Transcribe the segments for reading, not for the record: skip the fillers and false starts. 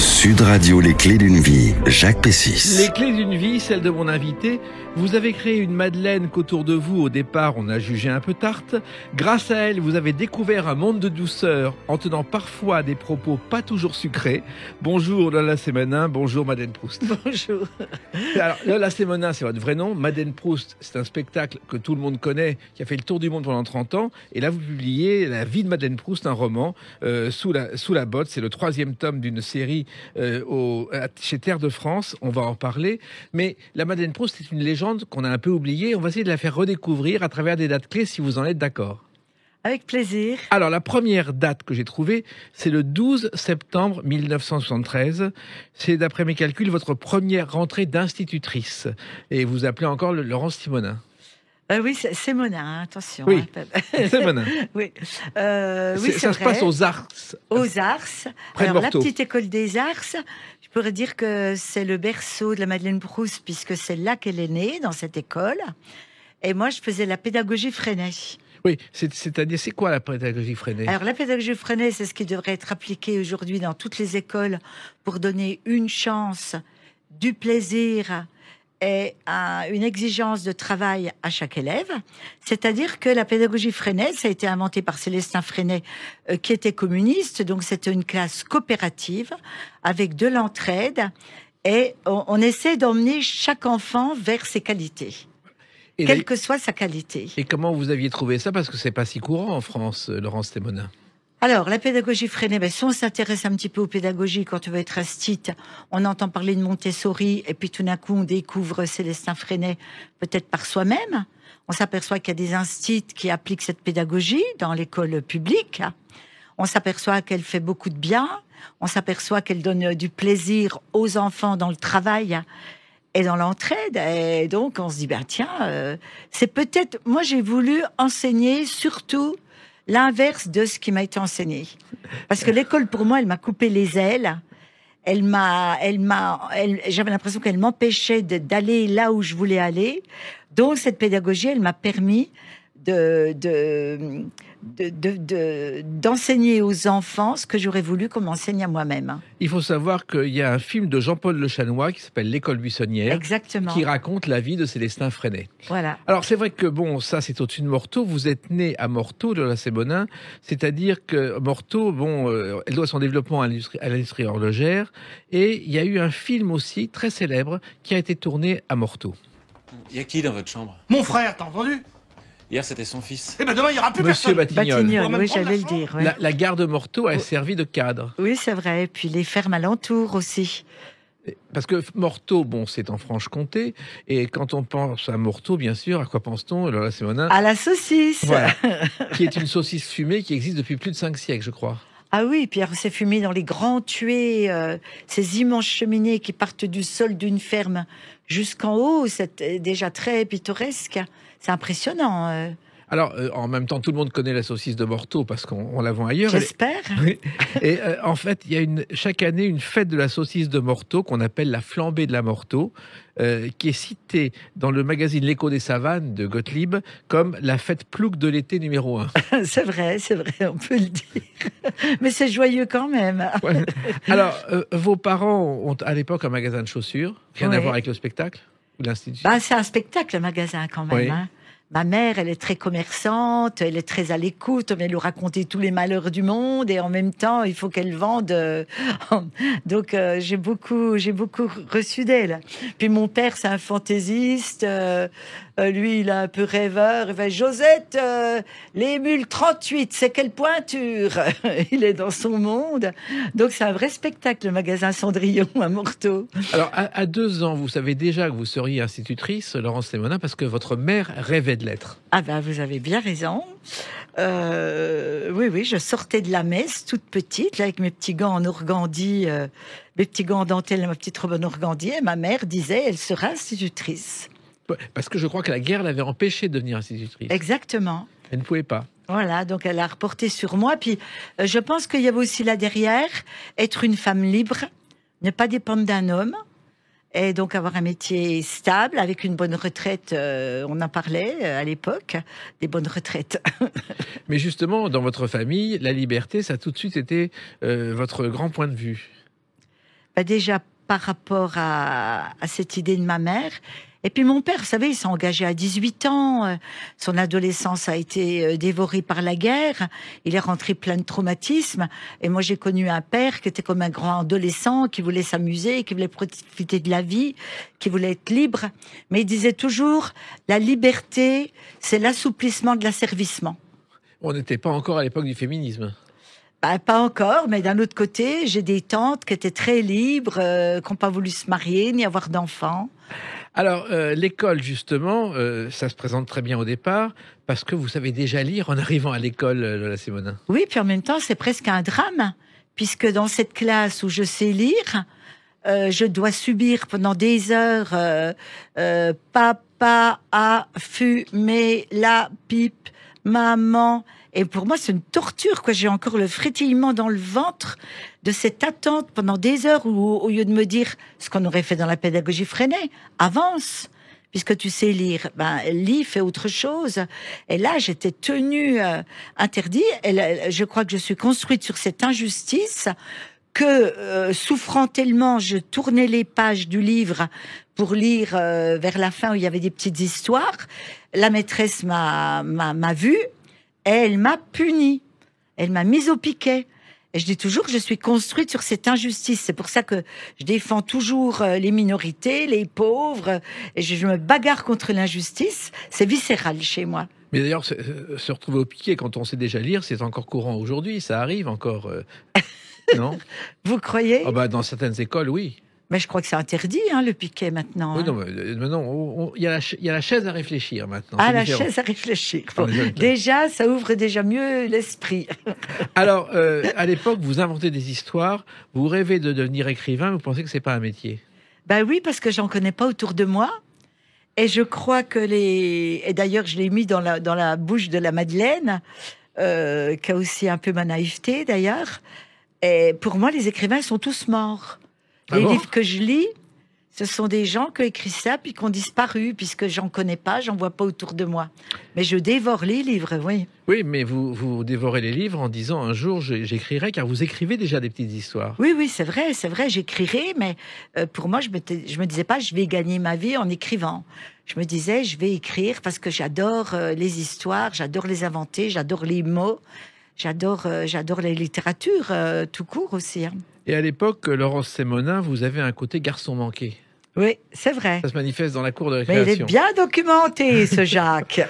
Sud Radio, les clés d'une vie, Jacques Pessis. Les clés d'une vie, celle de mon invité. Vous avez créé une madeleine qu'autour de vous, au départ, on a jugé un peu tarte. Grâce à elle, vous avez découvert un monde de douceur en tenant parfois des propos pas toujours sucrés. Bonjour Lola Sémenin, bonjour Madeleine Proust. Bonjour. Alors, Lola Sémenin, c'est votre vrai nom. Madeleine Proust, c'est un spectacle que tout le monde connaît, qui a fait le tour du monde pendant 30 ans. Et là, vous publiez La vie de Madeleine Proust, un roman, sous la botte. C'est le 3e tome d'une série chez Terre de France. On va en parler. Mais la Madeleine Proust, c'est une légende qu'on a un peu oubliée. On va essayer de la faire redécouvrir à travers des dates clés, si vous en êtes d'accord. Avec plaisir. Alors, la première date que j'ai trouvée, c'est le 12 septembre 1973. C'est, d'après mes calculs, votre première rentrée d'institutrice. Et vous appelez encore Laurence Simonin. Oui, c'est Sémonin, hein, attention. Oui, hein. Sémonin. Oui, oui, ça se passe aux Ars. Aux Ars. Près de Alors, Morteau. la petite école des Ars, je pourrais dire que c'est le berceau de la Madeleine Proust, puisque c'est là qu'elle est née, dans cette école. Et moi, je faisais la pédagogie Freinet. Oui, c'est-à-dire, c'est quoi la pédagogie Freinet? Alors, la pédagogie Freinet, c'est ce qui devrait être appliqué aujourd'hui dans toutes les écoles pour donner une chance, du plaisir et une exigence de travail à chaque élève. C'est-à-dire que la pédagogie Freinet, ça a été inventé par Célestin Freinet, qui était communiste. Donc, c'était une classe coopérative avec de l'entraide. Et on essaie d'emmener chaque enfant vers ses qualités. Quelle que soit sa qualité. Et comment vous aviez trouvé ça? Parce que c'est pas si courant en France, Laurence Sémonin. Alors, la pédagogie Freinet, si on s'intéresse un petit peu aux pédagogies, quand on veut être instite, on entend parler de Montessori, et puis tout d'un coup, on découvre Célestin Freinet, peut-être par soi-même. On s'aperçoit qu'il y a des instituts qui appliquent cette pédagogie dans l'école publique. On s'aperçoit qu'elle fait beaucoup de bien. On s'aperçoit qu'elle donne du plaisir aux enfants dans le travail et dans l'entraide. Et donc, on se dit, c'est peut-être... Moi, j'ai voulu enseigner surtout l'inverse de ce qui m'a été enseigné. Parce que l'école, pour moi, elle m'a coupé les ailes. J'avais l'impression qu'elle m'empêchait d'aller là où je voulais aller. Donc, cette pédagogie, elle m'a permis d'enseigner aux enfants ce que j'aurais voulu qu'on m'enseigne à moi-même. Il faut savoir qu'il y a un film de Jean-Paul Le Chanois qui s'appelle L'école buissonnière. Exactement. Qui raconte la vie de Célestin Freinet. Voilà. Alors, c'est vrai que, ça, c'est au-dessus de Morteau. Vous êtes né à Morteau, de la Sémonin. C'est-à-dire que Morteau, elle doit son développement à l'industrie horlogère. Et il y a eu un film aussi, très célèbre, qui a été tourné à Morteau. Il y a qui dans votre chambre? Mon frère, t'as entendu? Hier, c'était son fils. Eh ben demain, il n'y aura plus Monsieur personne. Batignolles. Oui, j'allais le dire. Ouais. La gare de Morteau a servi de cadre. Oui, c'est vrai. Et puis les fermes alentours aussi. Parce que Morteau, c'est en Franche-Comté. Et quand on pense à Morteau, bien sûr, à quoi pense-t-on, Lola Sémonin? À la saucisse. Voilà. Qui est une saucisse fumée qui existe depuis plus de 5 siècles, je crois. Ah oui, puis c'est fumé dans les grands tués, ces immenses cheminées qui partent du sol d'une ferme jusqu'en haut. C'est déjà très pittoresque. C'est impressionnant. Alors, en même temps, tout le monde connaît la saucisse de Morteau parce qu'on la vend ailleurs. J'espère. Oui. Et en fait, il y a chaque année une fête de la saucisse de Morteau qu'on appelle la flambée de la Morteau, qui est citée dans le magazine L'Écho des Savanes de Gottlieb comme la fête plouc de l'été numéro 1. C'est vrai, on peut le dire. Mais c'est joyeux quand même. Ouais. Alors, vos parents ont à l'époque un magasin de chaussures, rien à voir avec le spectacle ou l'institut? C'est un spectacle, le magasin quand même. Oui. Hein. Ma mère, elle est très commerçante, elle est très à l'écoute, mais elle nous racontait tous les malheurs du monde et en même temps, il faut qu'elle vende. Donc, j'ai beaucoup reçu d'elle. Puis mon père, c'est un fantaisiste. Lui, il est un peu rêveur. Il fait Josette, les mules 38, c'est quelle pointure? Il est dans son monde. Donc, c'est un vrai spectacle, le magasin Cendrillon à Morteau. Alors, à 2 ans, vous savez déjà que vous seriez institutrice, Laurence Sémonin, parce que votre mère rêvait de l'être. Ah vous avez bien raison. Oui, je sortais de la messe toute petite, là, avec mes petits gants en organdie, mes petits gants en dentelle, ma petite robe en organdie, et ma mère disait, elle sera institutrice. Parce que je crois que la guerre l'avait empêchée de devenir institutrice. Exactement. Elle ne pouvait pas. Voilà, donc elle a reporté sur moi. Puis je pense qu'il y avait aussi là derrière, être une femme libre, ne pas dépendre d'un homme, et donc avoir un métier stable avec une bonne retraite. On en parlait à l'époque, des bonnes retraites. Mais justement, dans votre famille, la liberté, ça a tout de suite été votre grand point de vue. Bah déjà, par rapport à cette idée de ma mère. Et puis mon père, vous savez, il s'est engagé à 18 ans. Son adolescence a été dévorée par la guerre. Il est rentré plein de traumatismes. Et moi, j'ai connu un père qui était comme un grand adolescent, qui voulait s'amuser, qui voulait profiter de la vie, qui voulait être libre. Mais il disait toujours, la liberté, c'est l'assouplissement de l'asservissement. On n'était pas encore à l'époque du féminisme. Bah, pas encore, mais d'un autre côté, j'ai des tantes qui étaient très libres, qui n'ont pas voulu se marier ni avoir d'enfants. Alors, l'école, justement, ça se présente très bien au départ, parce que vous savez déjà lire en arrivant à l'école, Lola Sémonin. Oui, puis en même temps, c'est presque un drame, puisque dans cette classe où je sais lire, je dois subir pendant des heures papa a fumé la pipe, maman. Et pour moi, c'est une torture, quoi. J'ai encore le frétillement dans le ventre de cette attente pendant des heures où, au lieu de me dire ce qu'on aurait fait dans la pédagogie Freinet, avance, puisque tu sais lire, lis, fais autre chose. Et là, j'étais tenue interdit. Et je crois que je suis construite sur cette injustice que, souffrant tellement, je tournais les pages du livre pour lire vers la fin où il y avait des petites histoires. La maîtresse m'a vue. Et elle m'a punie, elle m'a mise au piquet. Et je dis toujours que je suis construite sur cette injustice. C'est pour ça que je défends toujours les minorités, les pauvres, et je me bagarre contre l'injustice. C'est viscéral chez moi. Mais d'ailleurs, se retrouver au piquet quand on sait déjà lire, c'est encore courant aujourd'hui, ça arrive encore, non? Vous croyez? Oh bah, dans certaines écoles, oui. Mais je crois que c'est interdit, le piquet, maintenant. Oui, non, mais non, il y a la chaise à réfléchir, maintenant. Ah, la chaise à réfléchir. Bon, déjà, ça ouvre déjà mieux l'esprit. Alors, à l'époque, vous inventez des histoires, vous rêvez de devenir écrivain, vous pensez que c'est pas un métier? Ben oui, parce que j'en connais pas autour de moi. Et je crois que et d'ailleurs, je l'ai mis dans la bouche de la Madeleine, qui a aussi un peu ma naïveté, d'ailleurs. Et pour moi, les écrivains sont tous morts. Les livres que je lis, ce sont des gens qui ont écrit ça puis qui ont disparu, puisque j'en connais pas, j'en vois pas autour de moi. Mais je dévore les livres, oui. Oui, mais vous dévorez les livres en disant un jour j'écrirai, car vous écrivez déjà des petites histoires. Oui, c'est vrai, j'écrirai, mais pour moi, je me disais pas je vais gagner ma vie en écrivant. Je me disais je vais écrire parce que j'adore les histoires, j'adore les inventer, j'adore les mots. J'adore la littérature tout court aussi. Et à l'époque, Laurence Sémonin, vous avez un côté garçon manqué. Oui, c'est vrai. Ça se manifeste dans la cour de récréation. Mais il est bien documenté, ce Jacques.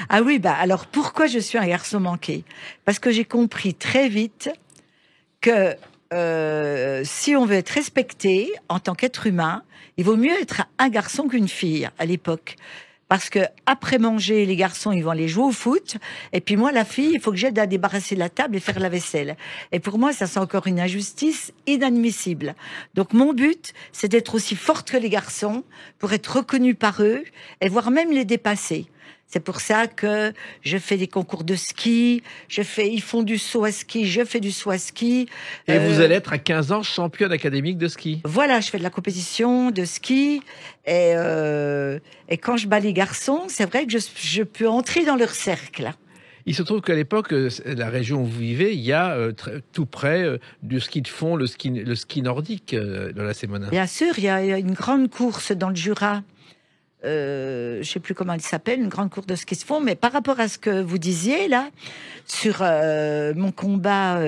Ah oui, alors pourquoi je suis un garçon manqué? Parce que j'ai compris très vite que si on veut être respecté en tant qu'être humain, il vaut mieux être un garçon qu'une fille à l'époque. Parce que après manger, les garçons, ils vont aller jouer au foot. Et puis moi, la fille, il faut que j'aide à débarrasser la table et faire la vaisselle. Et pour moi, ça, c'est encore une injustice inadmissible. Donc mon but, c'est d'être aussi forte que les garçons pour être reconnue par eux et voire même les dépasser. C'est pour ça que je fais des concours de ski, ils font du saut à ski, je fais du saut à ski. Et vous allez être à 15 ans championne académique de ski. Voilà, je fais de la compétition de ski. Et quand je bats les garçons, c'est vrai que je peux entrer dans leur cercle. Il se trouve qu'à l'époque, la région où vous vivez, il y a tout près du ski de fond, le ski nordique de la Sémonin. Bien sûr, il y a une grande course dans le Jura. Je sais plus comment elle s'appelle, une grande course de ski de fond, mais par rapport à ce que vous disiez là, sur mon combat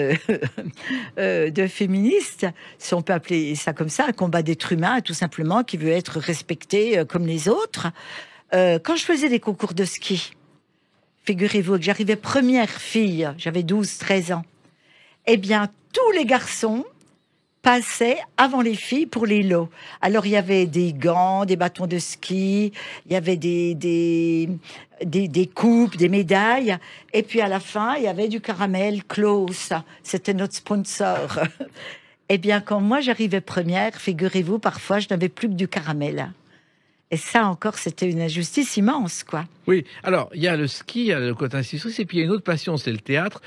de féministe, si on peut appeler ça comme ça, un combat d'être humain, tout simplement, qui veut être respecté comme les autres. Quand je faisais des concours de ski, figurez-vous que j'arrivais première fille, j'avais 12-13 ans, eh bien, tous les garçons passaient avant les filles pour les lots. Alors, il y avait des gants, des bâtons de ski, il y avait des coupes, des médailles. Et puis, à la fin, il y avait du caramel Klaus. C'était notre sponsor. Eh bien, quand moi, j'arrivais première, figurez-vous, parfois, je n'avais plus que du caramel. Et ça, encore, c'était une injustice immense, quoi. Oui, alors, il y a le ski, il y a le côté institutrice, et puis il y a une autre passion, c'est le théâtre.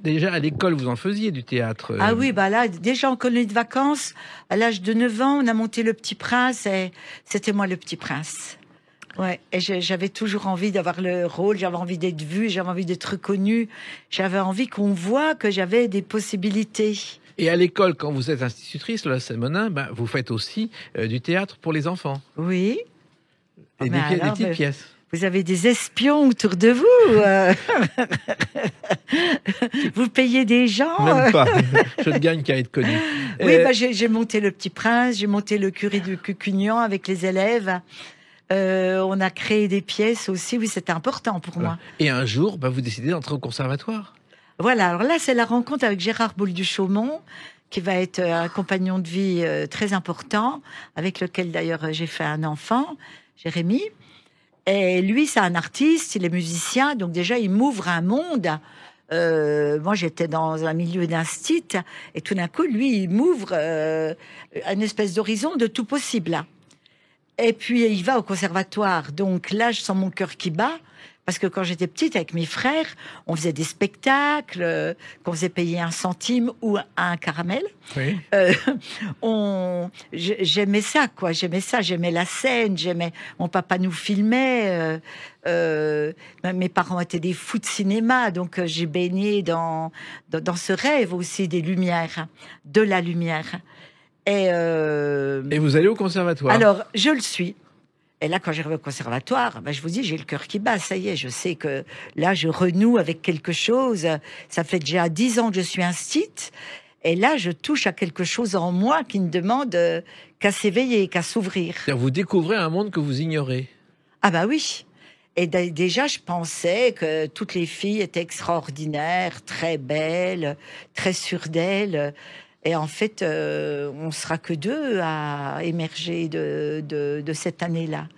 Déjà, à l'école, vous en faisiez du théâtre. Ah oui, là, déjà en colonie de vacances, à l'âge de 9 ans, on a monté Le Petit Prince, et c'était moi le Petit Prince. Ouais, et j'avais toujours envie d'avoir le rôle, j'avais envie d'être vue, j'avais envie d'être reconnue, j'avais envie qu'on voit que j'avais des possibilités. Et à l'école, quand vous êtes institutrice, Lola Semonin, vous faites aussi du théâtre pour les enfants. Oui. Et des petites pièces. Vous avez des espions autour de vous. Vous payez des gens. Même pas. Je ne gagne qu'à être connu. Oui, j'ai monté Le Petit Prince, j'ai monté Le Curé de Cucugnan avec les élèves. On a créé des pièces aussi. Oui, c'était important pour moi. Et un jour, vous décidez d'entrer au conservatoire. Voilà. Alors là, c'est la rencontre avec Gérard Boule-du-Chaumont, qui va être un compagnon de vie très important, avec lequel d'ailleurs j'ai fait un enfant, Jérémy. Et lui, c'est un artiste, il est musicien, donc déjà, il m'ouvre un monde. Moi, j'étais dans un milieu d'instit, et tout d'un coup, lui, il m'ouvre une espèce d'horizon de tout possible. Et puis, il va au conservatoire. Donc là, je sens mon cœur qui bat. Parce que quand j'étais petite, avec mes frères, on faisait des spectacles, qu'on faisait payer 1 centime ou un caramel. Oui. J'aimais ça, quoi. J'aimais la scène. Mon papa nous filmait. Mes parents étaient des fous de cinéma, donc j'ai baigné dans ce rêve aussi des lumières, de la lumière. Et vous allez au conservatoire. Alors, je le suis. Et là, quand j'arrive au conservatoire, je vous dis, j'ai le cœur qui bat. Ça y est, je sais que là, je renoue avec quelque chose. Ça fait déjà 10 ans que je suis instite. Et là, je touche à quelque chose en moi qui ne demande qu'à s'éveiller, qu'à s'ouvrir. Vous découvrez un monde que vous ignorez. Ah oui. Et déjà, je pensais que toutes les filles étaient extraordinaires, très belles, très sûres d'elles. Et en fait, on sera que 2 à émerger de cette année-là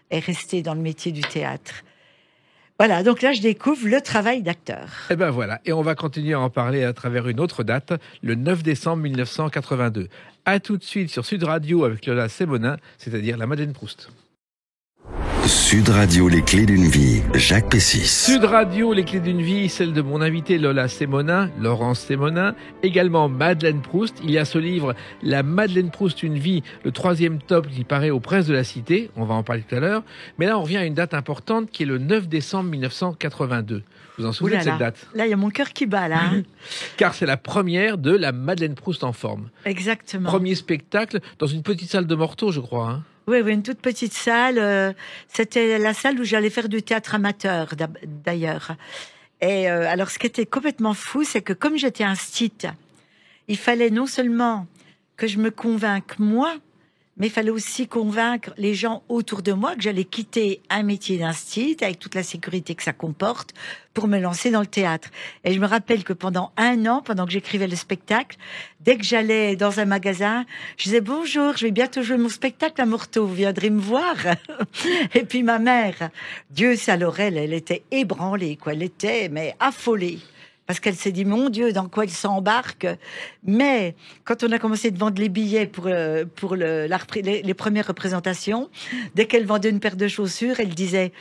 et rester dans le métier du théâtre. Voilà, donc là, je découvre le travail d'acteur. Et voilà, et on va continuer à en parler à travers une autre date, le 9 décembre 1982. À tout de suite sur Sud Radio avec Lola Semonin, c'est-à-dire la Madeleine Proust. Sud Radio, les clés d'une vie, Jacques Pessis. Sud Radio, les clés d'une vie, celle de mon invité Lola Semonin, Laurence Semonin, également Madeleine Proust. Il y a ce livre, La Madeleine Proust, une vie, le 3e tome qui paraît aux presses de la Cité. On va en parler tout à l'heure. Mais là, on revient à une date importante qui est le 9 décembre 1982. Vous en souvenez de cette date? Là, il y a mon cœur qui bat, là. Car c'est la première de La Madeleine Proust en forme. Exactement. Premier spectacle dans une petite salle de Morteau, je crois. Oui, une toute petite salle. C'était la salle où j'allais faire du théâtre amateur, d'ailleurs. Et alors, ce qui était complètement fou, c'est que comme j'étais instite, il fallait non seulement que je me convainque moi, mais il fallait aussi convaincre les gens autour de moi que j'allais quitter un métier d'instit avec toute la sécurité que ça comporte pour me lancer dans le théâtre. Et je me rappelle que pendant 1 an, pendant que j'écrivais le spectacle, dès que j'allais dans un magasin, je disais bonjour, je vais bientôt jouer mon spectacle à Morteau, vous viendrez me voir. Et puis ma mère, Dieu sa Laurel, elle était ébranlée, quoi. Elle était mais affolée. Parce qu'elle s'est dit, mon Dieu, dans quoi elle s'embarque. Mais quand on a commencé de vendre les billets pour les premières représentations, dès qu'elle vendait une paire de chaussures, elle disait,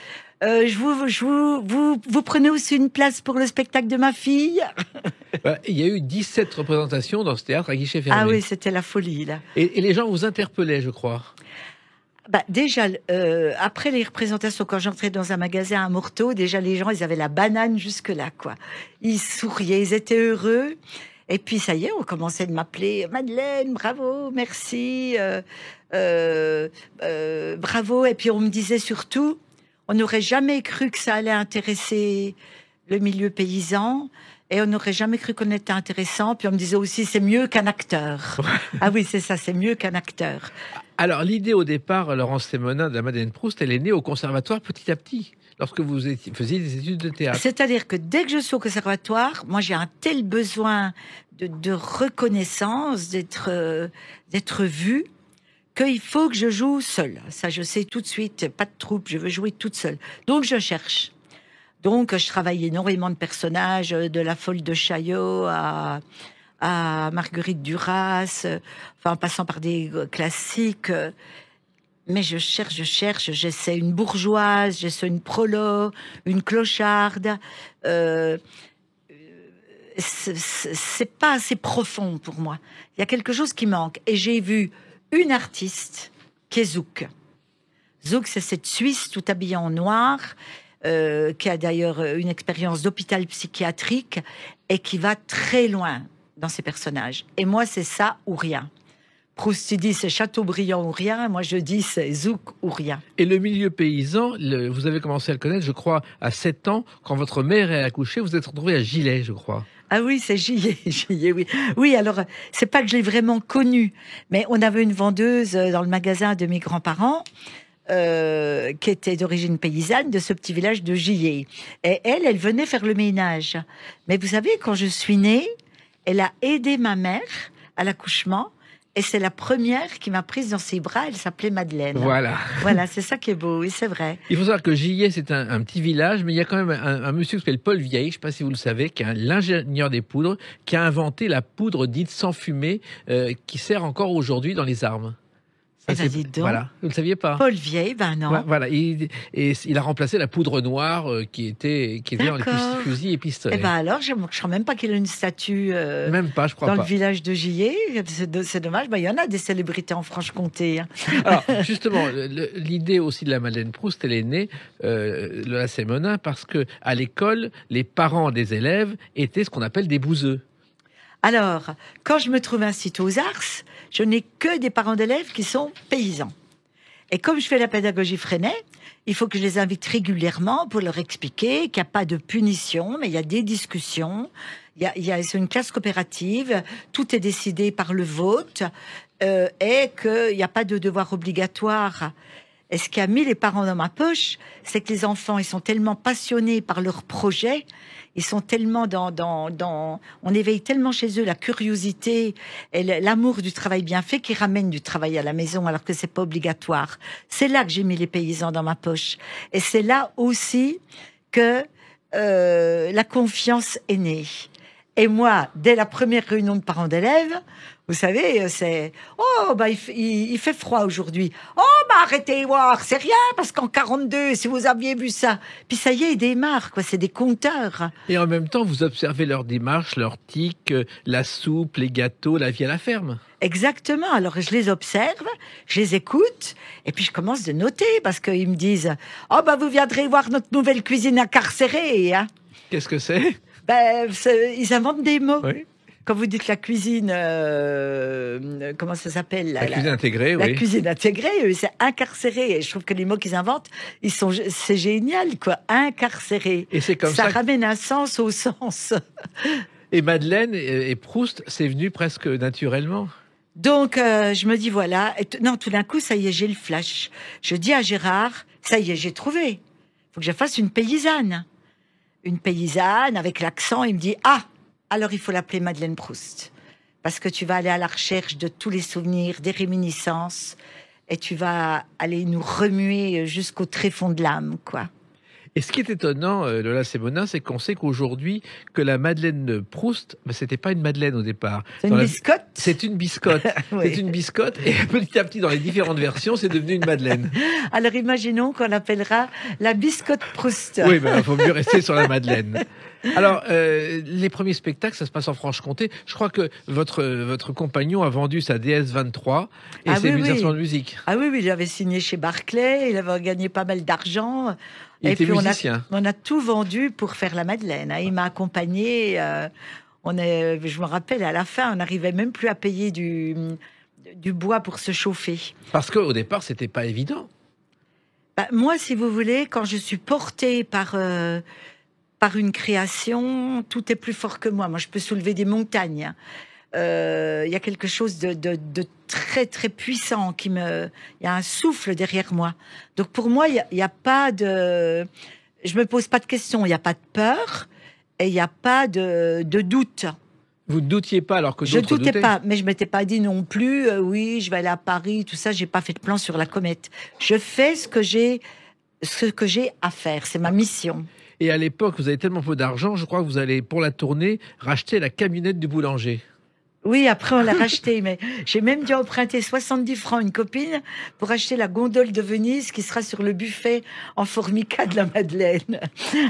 vous prenez aussi une place pour le spectacle de ma fille? Il y a eu 17 représentations dans ce théâtre à guichet fermé. Ah oui, c'était la folie, là. Et les gens vous interpellaient, je crois. Déjà, après les représentations, quand j'entrais dans un magasin à Morteau, déjà les gens, ils avaient la banane jusque-là, quoi. Ils souriaient, ils étaient heureux. Et puis, ça y est, on commençait de m'appeler Madeleine, bravo, merci, bravo. Et puis, on me disait surtout, on n'aurait jamais cru que ça allait intéresser le milieu paysan. Et on n'aurait jamais cru qu'on était intéressant. Puis on me disait aussi, c'est mieux qu'un acteur. Ah oui, c'est ça, c'est mieux qu'un acteur. Alors, l'idée au départ, Laurence Semonin de la Madeleine Proust, elle est née au conservatoire petit à petit, lorsque vous faisiez des études de théâtre. C'est-à-dire que dès que je suis au conservatoire, moi j'ai un tel besoin de reconnaissance, d'être vue, qu'il faut que je joue seule. Ça, je sais tout de suite, pas de troupe, je veux jouer toute seule. Donc je cherche. Donc, je travaille énormément de personnages, de la folle de Chaillot à Marguerite Duras, en passant par des classiques. Mais je cherche, j'essaie une bourgeoise, j'essaie une prolo, une clocharde. C'est pas assez profond pour moi. Il y a quelque chose qui manque. Et j'ai vu une artiste qui est Zouk. Zouk, c'est cette Suisse tout habillée en noir, qui a d'ailleurs une expérience d'hôpital psychiatrique et qui va très loin dans ces personnages. Et moi, c'est ça ou rien. Proust, il dit c'est Chateaubriand ou rien. Moi, je dis c'est Zouk ou rien. Et le milieu paysan, vous avez commencé à le connaître, je crois, à 7 ans, quand votre mère est accouchée, vous êtes retrouvé à Gilet, je crois. Ah oui, c'est Gillet, oui. Oui, alors, c'est pas que je l'ai vraiment connu, mais on avait une vendeuse dans le magasin de mes grands-parents, qui était d'origine paysanne de ce petit village de Gillet. Et elle venait faire le ménage. Mais vous savez, quand je suis née, elle a aidé ma mère à l'accouchement. Et c'est la première qui m'a prise dans ses bras. Elle s'appelait Madeleine. Voilà. Voilà, c'est ça qui est beau. Oui, c'est vrai. Il faut savoir que Gillet, c'est un petit village, mais il y a quand même un monsieur qui s'appelle Paul Vieille, je ne sais pas si vous le savez, qui est l'ingénieur des poudres, qui a inventé la poudre dite sans fumée, qui sert encore aujourd'hui dans les armes. Ça, dites donc. Voilà, vous ne le saviez pas. Paul Vieille, ben non. Ouais, voilà, il a remplacé la poudre noire qui était dans les fusils et pistolets. Eh ben alors, je ne crois même pas qu'il a une statue même pas, je crois dans pas. le village de Gillet. C'est dommage. Ben, il y en a des célébrités en Franche-Comté. Hein. Alors, justement, l'idée aussi de la Madeleine Proust, elle est née de la Sémonin parce que à l'école, les parents des élèves étaient ce qu'on appelle des bouseux. Alors, quand je me trouve incitée aux Ars, je n'ai que des parents d'élèves qui sont paysans. Et comme je fais la pédagogie Freinet, il faut que je les invite régulièrement pour leur expliquer qu'il n'y a pas de punition, mais il y a des discussions. C'est une classe coopérative, tout est décidé par le vote, et qu'il n'y a pas de devoir obligatoire. Et ce qui a mis les parents dans ma poche, c'est que les enfants, ils sont tellement passionnés par leur projet, ils sont tellement on éveille tellement chez eux la curiosité et l'amour du travail bien fait qu'ils ramènent du travail à la maison alors que c'est pas obligatoire. C'est là que j'ai mis les paysans dans ma poche. Et c'est là aussi que la confiance est née. Et moi, dès la première réunion de parents d'élèves, vous savez, c'est « Oh, bah, il fait froid aujourd'hui. Oh, bah, arrêtez voir, c'est rien, parce qu'en 42, si vous aviez vu ça. » Puis ça y est, ils démarrent, quoi, c'est des compteurs. Et en même temps, vous observez leur démarche, leur tic, la soupe, les gâteaux, la vie à la ferme. Exactement. Alors, je les observe, je les écoute, et puis je commence de noter, parce qu'ils me disent « Oh, bah, vous viendrez voir notre nouvelle cuisine incarcérée, hein. » Qu'est-ce que c'est? Ils inventent des mots. Oui. Quand vous dites la cuisine, comment ça s'appelle? La cuisine intégrée, oui. La cuisine intégrée, c'est incarcéré. Et je trouve que les mots qu'ils inventent, c'est génial, quoi. Incarcéré. Et c'est comme ça ramène un sens au sens. Et Madeleine et Proust, c'est venu presque naturellement. Donc, je me dis, voilà. Non, tout d'un coup, ça y est, j'ai le flash. Je dis à Gérard, ça y est, j'ai trouvé. Il faut que je fasse une paysanne. Une paysanne avec l'accent. Il me dit, ah, alors il faut l'appeler Madeleine Proust. Parce que tu vas aller à la recherche de tous les souvenirs, des réminiscences, et tu vas aller nous remuer jusqu'au tréfonds de l'âme, quoi. Et ce qui est étonnant, Lola Sémonin, c'est qu'on sait qu'aujourd'hui, que la Madeleine Proust, c'était pas une Madeleine au départ. C'est une biscotte. C'est une biscotte. Oui. C'est une biscotte, et petit à petit, dans les différentes versions, c'est devenu une Madeleine. Alors imaginons qu'on l'appellera la biscotte Proust. Oui, il faut mieux rester sur la Madeleine. Alors, les premiers spectacles, ça se passe en Franche-Comté. Je crois que votre compagnon a vendu sa DS-23 et ses instruments de musique. Ah oui, il avait signé chez Barclay, il avait gagné pas mal d'argent. Il était musicien. On a tout vendu pour faire la Madeleine. Il m'a accompagné. Je me rappelle, à la fin, on n'arrivait même plus à payer du bois pour se chauffer. Parce qu'au départ, c'était pas évident. Moi, si vous voulez, quand je suis portée par une création, tout est plus fort que moi. Moi, je peux soulever des montagnes. Il y a quelque chose de très, très puissant il y a un souffle derrière moi. Donc, pour moi, il y a pas de... Je me pose pas de questions. Il n'y a pas de peur et il n'y a pas de doute. Vous ne doutiez pas alors que d'autres doutaient? Je doutais pas, doutaient. mais je m'étais pas dit non plus, oui, je vais aller à Paris, tout ça. J'ai pas fait de plan sur la comète. Je fais ce que j'ai à faire. C'est ma mission. Et à l'époque, vous avez tellement peu d'argent, je crois que vous allez, pour la tournée, racheter la camionnette du boulanger. Oui, après on l'a racheté, mais j'ai même dû emprunter 70 francs à une copine pour acheter la gondole de Venise qui sera sur le buffet en formica de la Madeleine.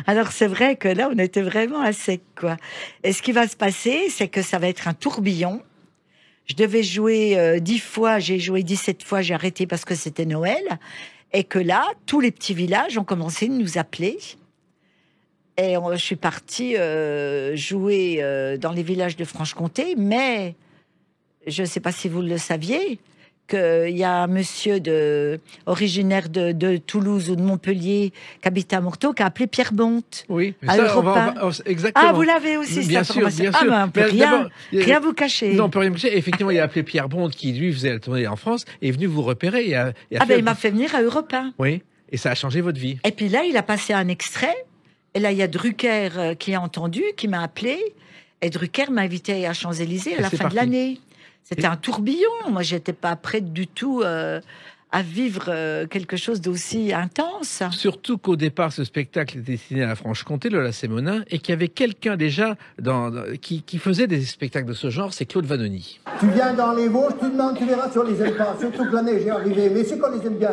Alors c'est vrai que là, on était vraiment à sec, quoi. Et ce qui va se passer, c'est que ça va être un tourbillon. Je devais jouer 10 fois, j'ai joué 17 fois, j'ai arrêté parce que c'était Noël. Et que là, tous les petits villages ont commencé à nous appeler. Et je suis partie jouer dans les villages de Franche-Comté, mais je ne sais pas si vous le saviez, qu'il y a un monsieur originaire de Toulouse ou de Montpellier qui habite à Morteau qui a appelé Pierre Bonte. Oui, mais à ça, Europe 1. exactement. Ah, vous l'avez aussi, Bien cette sûr, information. bien Ah, sûr. ben, on peut Mais rien, d'abord, rien vous cacher. Non, on peut rien me cacher. Effectivement, il a appelé Pierre Bonte, qui lui faisait la tournée en France, et est venu vous repérer. Il m'a fait venir à Europe 1. Oui, et ça a changé votre vie. Et puis là, il a passé un extrait. Et là, il y a Drucker qui a entendu, qui m'a appelé. Et Drucker m'a invité à Champs-Élysées à la fin de l'année. C'était un tourbillon. Moi, j'étais pas prête du tout à vivre quelque chose d'aussi intense. Surtout qu'au départ, ce spectacle était destiné à la Franche-Comté, Lola Sémonin, et qu'il y avait quelqu'un déjà qui faisait des spectacles de ce genre, c'est Claude Vanoni. Tu viens dans les Vosges, tu demandes, tu verras sur les aime pas, surtout que la neige est arrivée. Mais c'est qu'on les aime bien.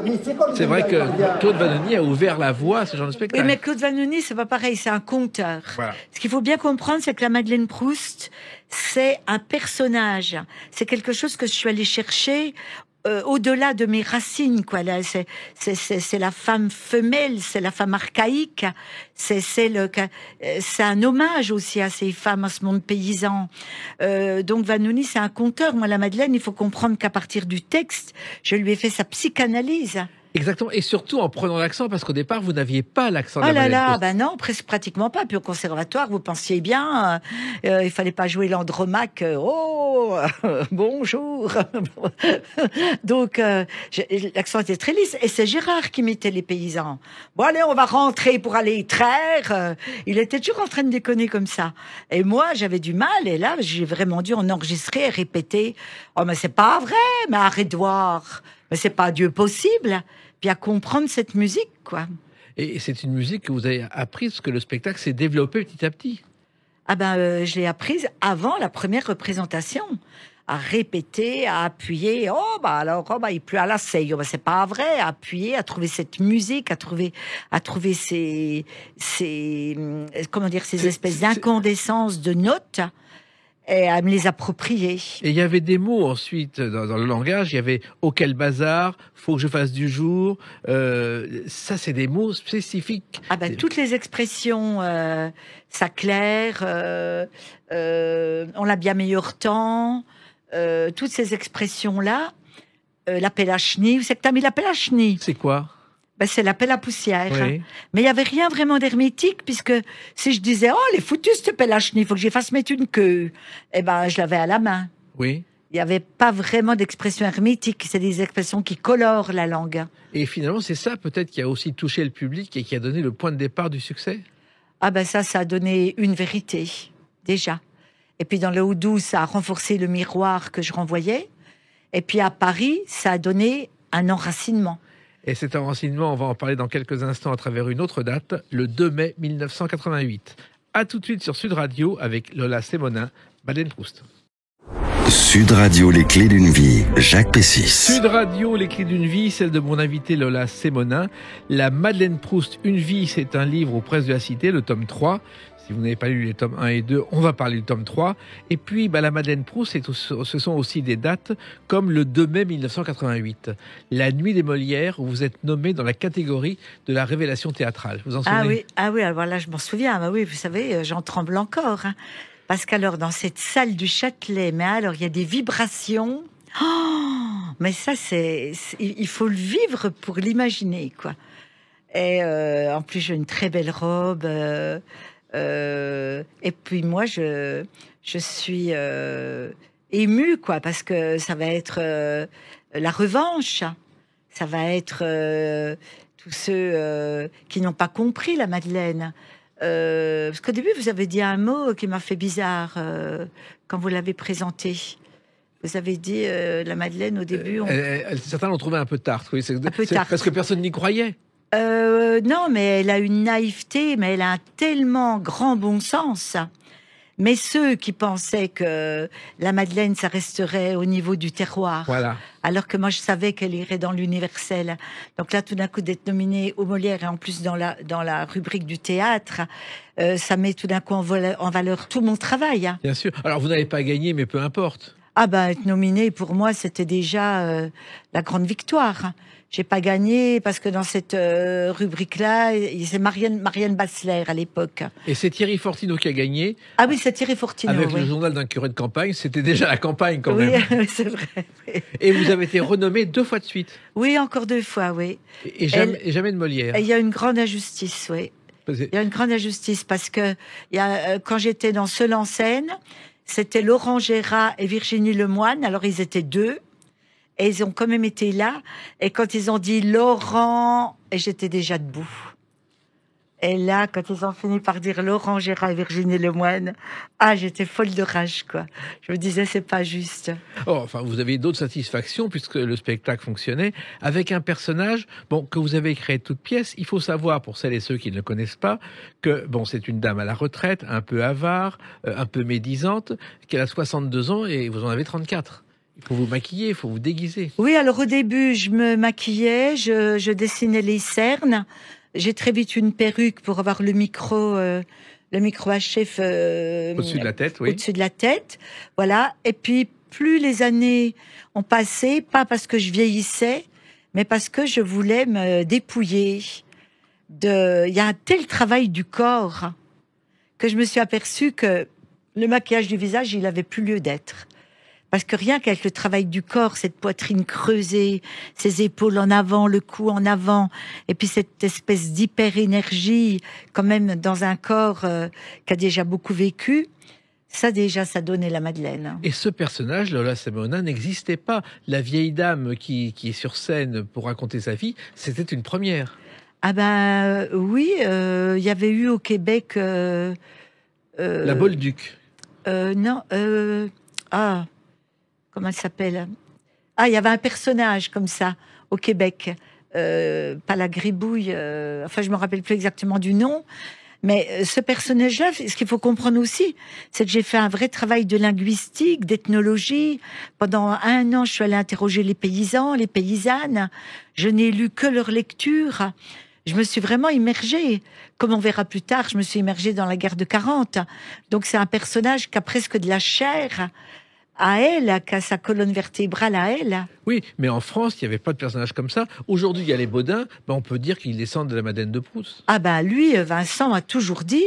C'est vrai que Claude Vanoni a ouvert la voie à ce genre de spectacle. Oui, mais Claude Vanoni, c'est pas pareil, c'est un conteur. Voilà. Ce qu'il faut bien comprendre, c'est que la Madeleine Proust, c'est un personnage. C'est quelque chose que je suis allée chercher au-delà de mes racines, quoi. Là, c'est la femme femelle, c'est la femme archaïque, c'est un hommage aussi à ces femmes, à ce monde paysan. Donc Vanoni, c'est un conteur. Moi, la Madeleine, il faut comprendre qu'à partir du texte, je lui ai fait sa psychanalyse. Exactement, et surtout en prenant l'accent, parce qu'au départ, vous n'aviez pas l'accent de la Oh là Madeleine là, Proust. ben non, pratiquement pas. Puis au conservatoire, vous pensiez bien, il fallait pas jouer l'Andromaque. Bonjour. Donc l'accent était très lisse. Et c'est Gérard qui imitait les paysans. Bon allez, on va rentrer pour aller traire. Il était toujours en train de déconner comme ça. Et moi, j'avais du mal. Et là, j'ai vraiment dû en enregistrer et répéter. Oh mais c'est pas vrai, mais arrête de voir. Mais c'est pas Dieu possible. Puis à comprendre cette musique, quoi. Et c'est une musique que vous avez apprise, parce que le spectacle s'est développé petit à petit. Ah ben, je l'ai apprise avant la première représentation, à répéter, à appuyer. Oh bah alors, il pleut à la seille. Oh, bah, c'est pas vrai. À appuyer, à trouver cette musique, à trouver ces espèces d'incandescence de notes. Et à me les approprier. Et il y avait des mots ensuite dans le langage. Il y avait « auquel bazar »,« faut que je fasse du jour ». Ça, c'est des mots spécifiques. Ah ben, toutes les expressions, ça claire, on l'a bien meilleur temps, toutes ces expressions-là, la pelle à chenille. Vous savez que t'as mis la pelle à chenille? C'est quoi? Ben, c'est la pelle à poussière. Oui. Mais il n'y avait rien vraiment d'hermétique, puisque si je disais, oh, les foutus, cette pelle à chenille, il faut que j'y fasse mettre une queue, eh ben, je l'avais à la main. Oui. Il n'y avait pas vraiment d'expression hermétique. C'est des expressions qui colorent la langue. Et finalement, c'est ça peut-être qui a aussi touché le public et qui a donné le point de départ du succès? Ah ben ça a donné une vérité, déjà. Et puis dans le Houdou, ça a renforcé le miroir que je renvoyais. Et puis à Paris, ça a donné un enracinement. Et cet enracinement, on va en parler dans quelques instants à travers une autre date, le 2 mai 1988. À tout de suite sur Sud Radio avec Lola Sémonin, Madeleine Proust. Sud Radio, les clés d'une vie, Jacques Pessis. Sud Radio, les clés d'une vie, celle de mon invité Lola Sémonin. La Madeleine Proust, une vie, c'est un livre aux presses de la Cité, le tome 3. Si vous n'avez pas lu les tomes 1 et 2, on va parler du tome 3. Et puis, la Madeleine Proust, ce sont aussi des dates comme le 2 mai 1988. La nuit des Molières, où vous êtes nommé dans la catégorie de la révélation théâtrale. Vous en souvenez? Ah oui, alors là, je m'en souviens. Ah oui, vous savez, j'en tremble encore. Hein. Parce qu'alors, dans cette salle du Châtelet, mais alors, il y a des vibrations. Oh, mais ça, il faut le vivre pour l'imaginer, quoi. Et en plus, j'ai une très belle robe. Et puis moi, je suis émue, quoi, parce que ça va être la revanche. Ça va être tous ceux qui n'ont pas compris la Madeleine. Parce qu'au début, vous avez dit un mot qui m'a fait bizarre quand vous l'avez présenté. Vous avez dit la Madeleine au début. Certains l'ont trouvé un peu tard. Oui, un peu tard. Parce que personne n'y croyait. Non, mais elle a une naïveté, mais elle a un tellement grand bon sens. Mais ceux qui pensaient que la Madeleine, ça resterait au niveau du terroir. Voilà. Alors que moi, je savais qu'elle irait dans l'universel. Donc là, tout d'un coup, d'être nominée aux Molières et en plus dans la rubrique du théâtre, ça met tout d'un coup en valeur tout mon travail. Hein. Bien sûr. Alors, vous n'avez pas gagné, mais peu importe. Ah ben, être nominée, pour moi, c'était déjà la grande victoire. J'ai pas gagné parce que dans cette rubrique-là, c'est Marianne Bassler à l'époque. Et c'est Thierry Fortino qui a gagné. Ah oui, c'est Thierry Fortino. Avec oui. le journal d'un curé de campagne. C'était déjà la campagne quand Oui, même. c'est vrai. Oui. Et vous avez été renommé 2 fois de suite. Oui, encore 2 fois, oui. Et jamais de Molière. Et il y a une grande injustice, oui. Il y a une grande injustice parce que quand j'étais dans Seul en scène, c'était Laurent Gérard et Virginie Lemoine. Alors ils étaient 2 et ils ont quand même été là. Et quand ils ont dit Laurent, et j'étais déjà debout. Et là, quand ils ont fini par dire Laurent Gérard et Virginie Lemoine, j'étais folle de rage, quoi. Je me disais, c'est pas juste. Oh, enfin, vous avez d'autres satisfactions puisque le spectacle fonctionnait avec un personnage, que vous avez créé de toute pièce. Il faut savoir, pour celles et ceux qui ne le connaissent pas, que, c'est une dame à la retraite, un peu avare, un peu médisante, qu'elle a 62 ans et vous en avez 34. Il faut vous maquiller, il faut vous déguiser. Oui, alors au début, je me maquillais, je dessinais les cernes. J'ai très vite une perruque pour avoir le micro à chef au-dessus de la tête, oui. Au-dessus de la tête, voilà. Et puis plus les années ont passé, pas parce que je vieillissais, mais parce que je voulais me dépouiller. Il y a un tel travail du corps que je me suis aperçue que le maquillage du visage, il avait plus lieu d'être. Parce que rien qu'avec le travail du corps, cette poitrine creusée, ces épaules en avant, le cou en avant, et puis cette espèce d'hyper-énergie, quand même dans un corps qui a déjà beaucoup vécu, ça déjà, ça donnait la Madeleine. Et ce personnage, Lola Semonin, n'existait pas. La vieille dame qui est sur scène pour raconter sa vie, c'était une première. Ah ben oui, il y avait eu au Québec... la Bolduc. Non, comment elle s'appelle ? Il y avait un personnage comme ça au Québec, pas la Gribouille, je me rappelle plus exactement du nom, mais ce personnage-là, ce qu'il faut comprendre aussi, c'est que j'ai fait un vrai travail de linguistique, d'ethnologie. Pendant 1 an, je suis allée interroger les paysans, les paysannes. Je n'ai lu que leurs lectures. Je me suis vraiment immergée. Comme on verra plus tard, je me suis immergée dans la guerre de 40. Donc c'est un personnage qui a presque de la chair à elle, qui a sa colonne vertébrale à elle. Oui, mais en France, il n'y avait pas de personnage comme ça. Aujourd'hui, il y a les Baudins, on peut dire qu'ils descendent de la Madeleine de Proust. Lui, Vincent a toujours dit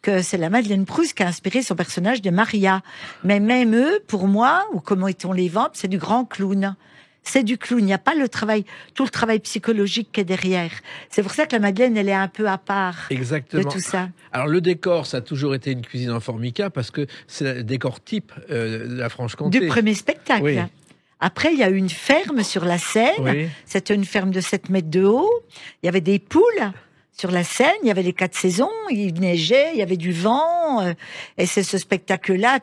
que c'est la Madeleine Proust qui a inspiré son personnage de Maria. Mais même eux, pour moi, ou comment est-on les vend, c'est du grand clown. C'est du clown, il n'y a pas tout le travail psychologique qui est derrière. C'est pour ça que la Madeleine, elle est un peu à part. Exactement. De tout ça. Alors le décor, ça a toujours été une cuisine en formica parce que c'est le décor type de la Franche-Comté. Du premier spectacle. Oui. Après, il y a eu une ferme sur la Seine. Oui. C'était une ferme de 7 mètres de haut. Il y avait des poules sur la Seine. Il y avait les 4 saisons. Il neigeait, il y avait du vent. Et c'est ce spectacle-là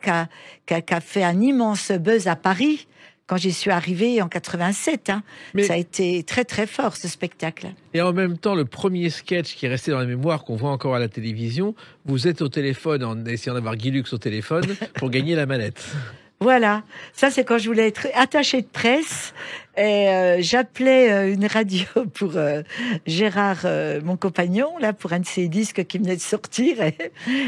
qui a fait un immense buzz à Paris. Quand j'y suis arrivée en 87, ça a été très très fort ce spectacle. Et en même temps, le premier sketch qui est resté dans la mémoire, qu'on voit encore à la télévision, vous êtes au téléphone en essayant d'avoir Guy Lux au téléphone pour gagner la manette. Voilà, ça c'est quand je voulais être attachée de presse et j'appelais une radio pour Gérard, mon compagnon, là pour un de ses disques qui venait de sortir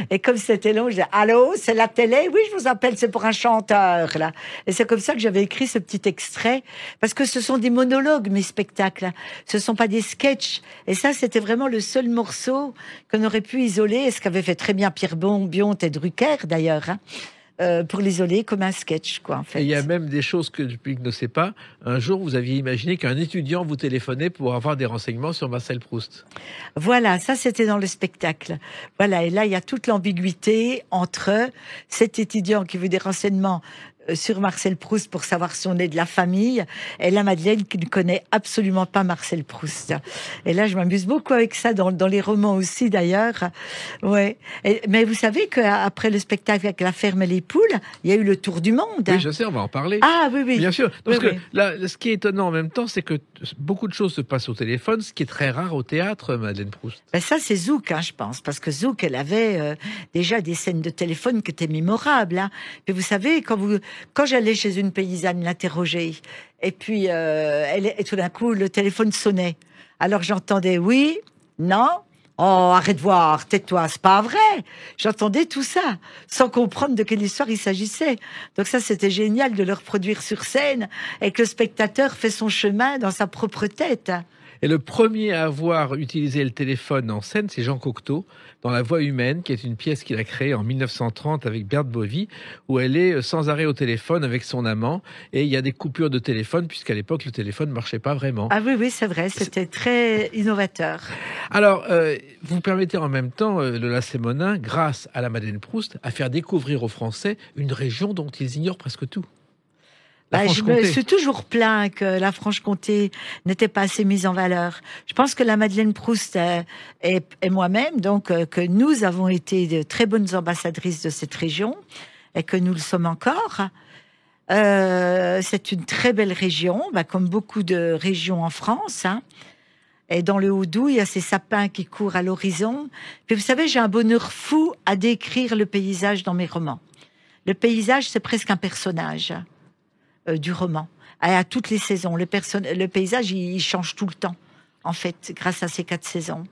et comme c'était long, je disais allô, c'est la télé, oui je vous appelle, c'est pour un chanteur là. Et c'est comme ça que j'avais écrit ce petit extrait parce que ce sont des monologues mes spectacles, ce sont pas des sketchs et ça c'était vraiment le seul morceau qu'on aurait pu isoler et ce qu'avait fait très bien Pierre Bionte et Drucker d'ailleurs. Pour l'isoler comme un sketch, quoi, en fait. Et il y a même des choses que le public ne sait pas. Un jour, vous aviez imaginé qu'un étudiant vous téléphonait pour avoir des renseignements sur Marcel Proust. Voilà, ça c'était dans le spectacle. Voilà, et là, il y a toute l'ambiguïté entre cet étudiant qui veut des renseignements sur Marcel Proust pour savoir si on est de la famille, et la Madeleine qui ne connaît absolument pas Marcel Proust. Et là, je m'amuse beaucoup avec ça, dans les romans aussi d'ailleurs. Ouais. Mais vous savez qu'après le spectacle avec la ferme et les poules, il y a eu le tour du monde. Oui, je sais, on va en parler. Ah oui, oui. Bien sûr. Parce oui, que là, ce qui est étonnant en même temps, c'est que beaucoup de choses se passent au téléphone, ce qui est très rare au théâtre, Madeleine Proust. Ben ça, c'est Zouk, je pense, parce que Zouk, elle avait déjà des scènes de téléphone qui étaient mémorables. Mais vous savez, quand j'allais chez une paysanne l'interroger, et puis et tout d'un coup, le téléphone sonnait. Alors j'entendais oui, non, Oh, arrête de voir, tais-toi, c'est pas vrai. J'entendais tout ça, sans comprendre de quelle histoire il s'agissait. Donc ça, c'était génial de le reproduire sur scène et que le spectateur fait son chemin dans sa propre tête. Et le premier à avoir utilisé le téléphone en scène, c'est Jean Cocteau, dans La Voix humaine, qui est une pièce qu'il a créée en 1930 avec Berthe Bovy, où elle est sans arrêt au téléphone avec son amant, et il y a des coupures de téléphone, puisqu'à l'époque, le téléphone ne marchait pas vraiment. Ah oui, oui, c'est vrai, c'était très innovateur. Alors, vous permettez en même temps, le Lac-Sémonin, grâce à la Madeleine Proust, à faire découvrir aux Français une région dont ils ignorent presque tout. Je me suis toujours plaint que la Franche-Comté n'était pas assez mise en valeur. Je pense que la Madeleine Proust et moi-même, donc, que nous avons été de très bonnes ambassadrices de cette région et que nous le sommes encore. C'est une très belle région, comme beaucoup de régions en France. Hein. Et dans le Haut-Doubs, il y a ces sapins qui courent à l'horizon. Puis vous savez, j'ai un bonheur fou à décrire le paysage dans mes romans. Le paysage, c'est presque un personnage du roman, à toutes les saisons. Le paysage, il change tout le temps, en fait, grâce à ces 4 saisons.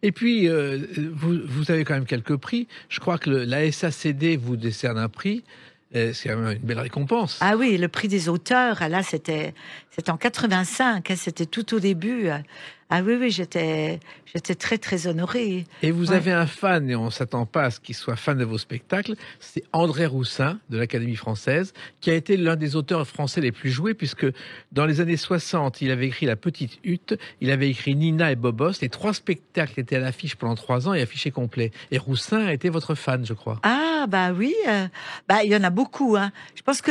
Et puis, vous avez quand même quelques prix. Je crois que la SACD vous décerne un prix. C'est quand même une belle récompense. Ah oui, le prix des auteurs, là, c'était en 85, hein, c'était tout au début. Ah oui, j'étais très, très honorée. Et vous avez un fan, et on ne s'attend pas à ce qu'il soit fan de vos spectacles, c'est André Roussin, de l'Académie française, qui a été l'un des auteurs français les plus joués, puisque dans les années 60, il avait écrit La Petite Hutte, il avait écrit Nina et Bobos, les 3 spectacles étaient à l'affiche pendant 3 ans et affichés complets. Et Roussin a été votre fan, je crois. Ah, bah oui, il y en a beaucoup. Hein. Je pense que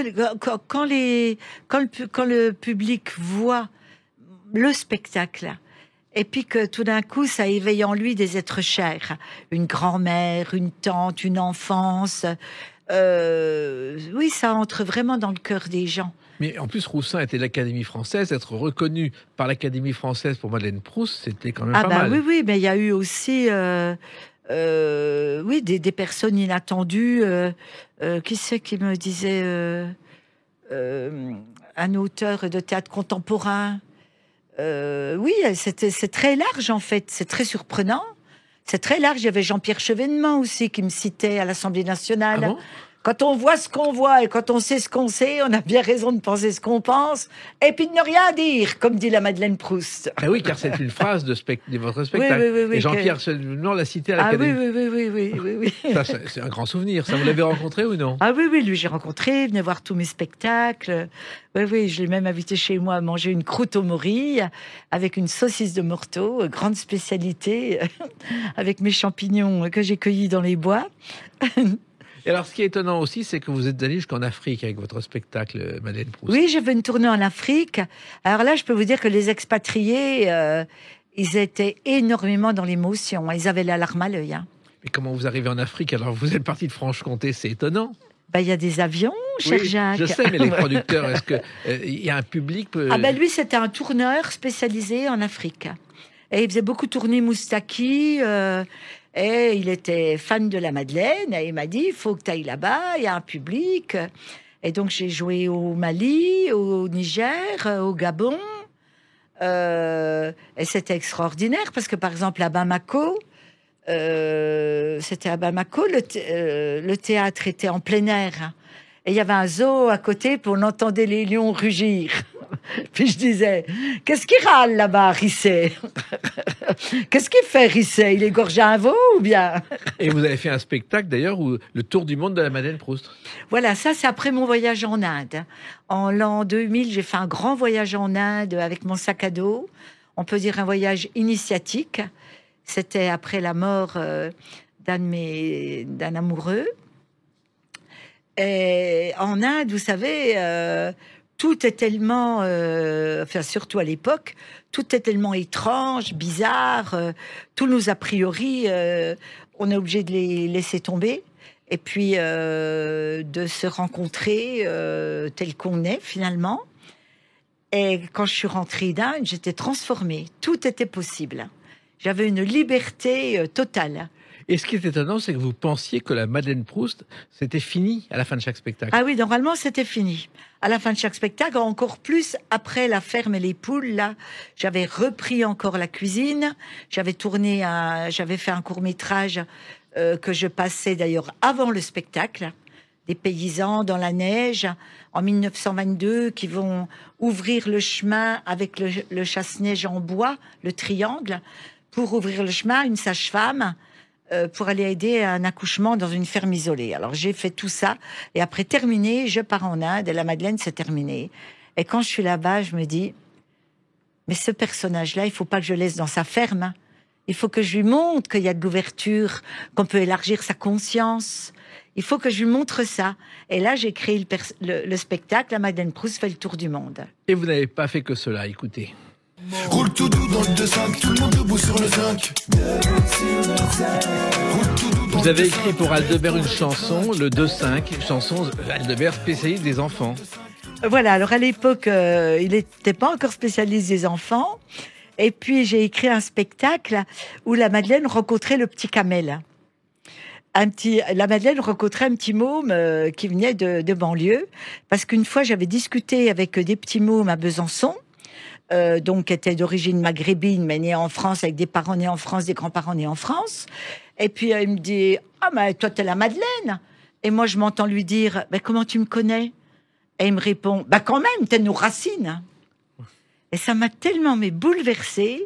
quand le public voit le spectacle, et puis que tout d'un coup, ça éveille en lui des êtres chers. Une grand-mère, une tante, une enfance. Oui, ça entre vraiment dans le cœur des gens. Mais en plus, Roussin était de l'Académie française. Être reconnu par l'Académie française pour Madeleine Proust, c'était quand même pas mal. Oui, mais il y a eu aussi des personnes inattendues. Qui c'est qui me disait un auteur de théâtre contemporain. Oui, c'est très large en fait, c'est très surprenant. C'est très large. Il y avait Jean-Pierre Chevènement aussi qui me citait à l'Assemblée nationale. Ah bon ? Quand on voit ce qu'on voit et quand on sait ce qu'on sait, on a bien raison de penser ce qu'on pense et puis de ne rien dire, comme dit la Madeleine Proust. Ah oui, car c'est une phrase de votre spectacle. Oui, et Jean-Pierre Chevènement l'a cité à l'Académie. Oui. Ça, c'est un grand souvenir. Ça, vous l'avez rencontré ou non ? Ah oui, lui j'ai rencontré, il venait voir tous mes spectacles. Oui, je l'ai même invité chez moi à manger une croûte au mori avec une saucisse de morteau, grande spécialité, avec mes champignons que j'ai cueillis dans les bois. Et alors, ce qui est étonnant aussi, c'est que vous êtes allé jusqu'en Afrique avec votre spectacle, Madeleine Proust. Oui, j'ai fait une tournée en Afrique. Alors là, je peux vous dire que les expatriés, ils étaient énormément dans l'émotion. Ils avaient la larme à l'œil. Hein. Mais comment vous arrivez en Afrique alors vous êtes parti de Franche-Comté, c'est étonnant. Il y a des avions, cher Jacques. Je sais, mais les producteurs, est-ce que il y a un public lui, c'était un tourneur spécialisé en Afrique. Et il faisait beaucoup tourner Moustaki. Et il était fan de la Madeleine. Et il m'a dit, il faut que tu ailles là-bas, il y a un public. Et donc, j'ai joué au Mali, au Niger, au Gabon. Et c'était extraordinaire parce que, par exemple, à Bamako, le théâtre était en plein air. Et il y avait un zoo à côté, puis on entendait les lions rugir. Puis je disais, qu'est-ce qu'il râle là-bas, Risset? Qu'est-ce qu'il fait, Risset? Il égorge un veau ou bien? Et vous avez fait un spectacle d'ailleurs, où le tour du monde de la Madeleine Proust. Voilà, ça c'est après mon voyage en Inde. En l'an 2000, j'ai fait un grand voyage en Inde avec mon sac à dos. On peut dire un voyage initiatique. C'était après la mort d'un amoureux. Et en Inde, vous savez, tout est tellement, surtout à l'époque, tout est tellement étrange, bizarre. Tous nos a priori, on est obligé de les laisser tomber. Et puis, de se rencontrer tel qu'on est, finalement. Et quand je suis rentrée d'Inde, j'étais transformée. Tout était possible. J'avais une liberté totale. Et ce qui est étonnant, c'est que vous pensiez que la Madeleine Proust, c'était fini à la fin de chaque spectacle. Ah oui, normalement, c'était fini. À la fin de chaque spectacle, encore plus après La ferme et les poules, là, j'avais repris encore la cuisine. J'avais fait un court-métrage que je passais d'ailleurs avant le spectacle. Des paysans dans la neige en 1922 qui vont ouvrir le chemin avec le chasse-neige en bois, le triangle, pour ouvrir le chemin à une sage-femme pour aller aider à un accouchement dans une ferme isolée. Alors j'ai fait tout ça et après terminé, je pars en Inde et la Madeleine c'est terminé. Et quand je suis là-bas, je me dis mais ce personnage-là, il faut pas que je le laisse dans sa ferme. Il faut que je lui montre qu'il y a de l'ouverture, qu'on peut élargir sa conscience. Il faut que je lui montre ça. Et là, j'ai créé le spectacle. La Madeleine Proust fait le tour du monde. Et vous n'avez pas fait que cela, écoutez. Roule tout doux dans le 2-5, tout le monde debout sur le 5. Vous avez écrit pour Aldebert une chanson, le 2-5, une chanson Aldebert spécialiste des enfants. Voilà, alors à l'époque, il n'était pas encore spécialiste des enfants. Et puis, j'ai écrit un spectacle où la Madeleine rencontrait le petit Kamel. La Madeleine rencontrait un petit môme qui venait de banlieue. Parce qu'une fois, j'avais discuté avec des petits mômes à Besançon, donc qui étaient d'origine maghrébine, mais nés en France, avec des parents nés en France, des grands-parents nés en France. Et puis, il me dit « Ah, mais toi, t'es la Madeleine !» Et moi, je m'entends lui dire « Comment tu me connais ?» Et il me répond « Quand même, t'es nos racines !» Et ça m'a tellement bouleversée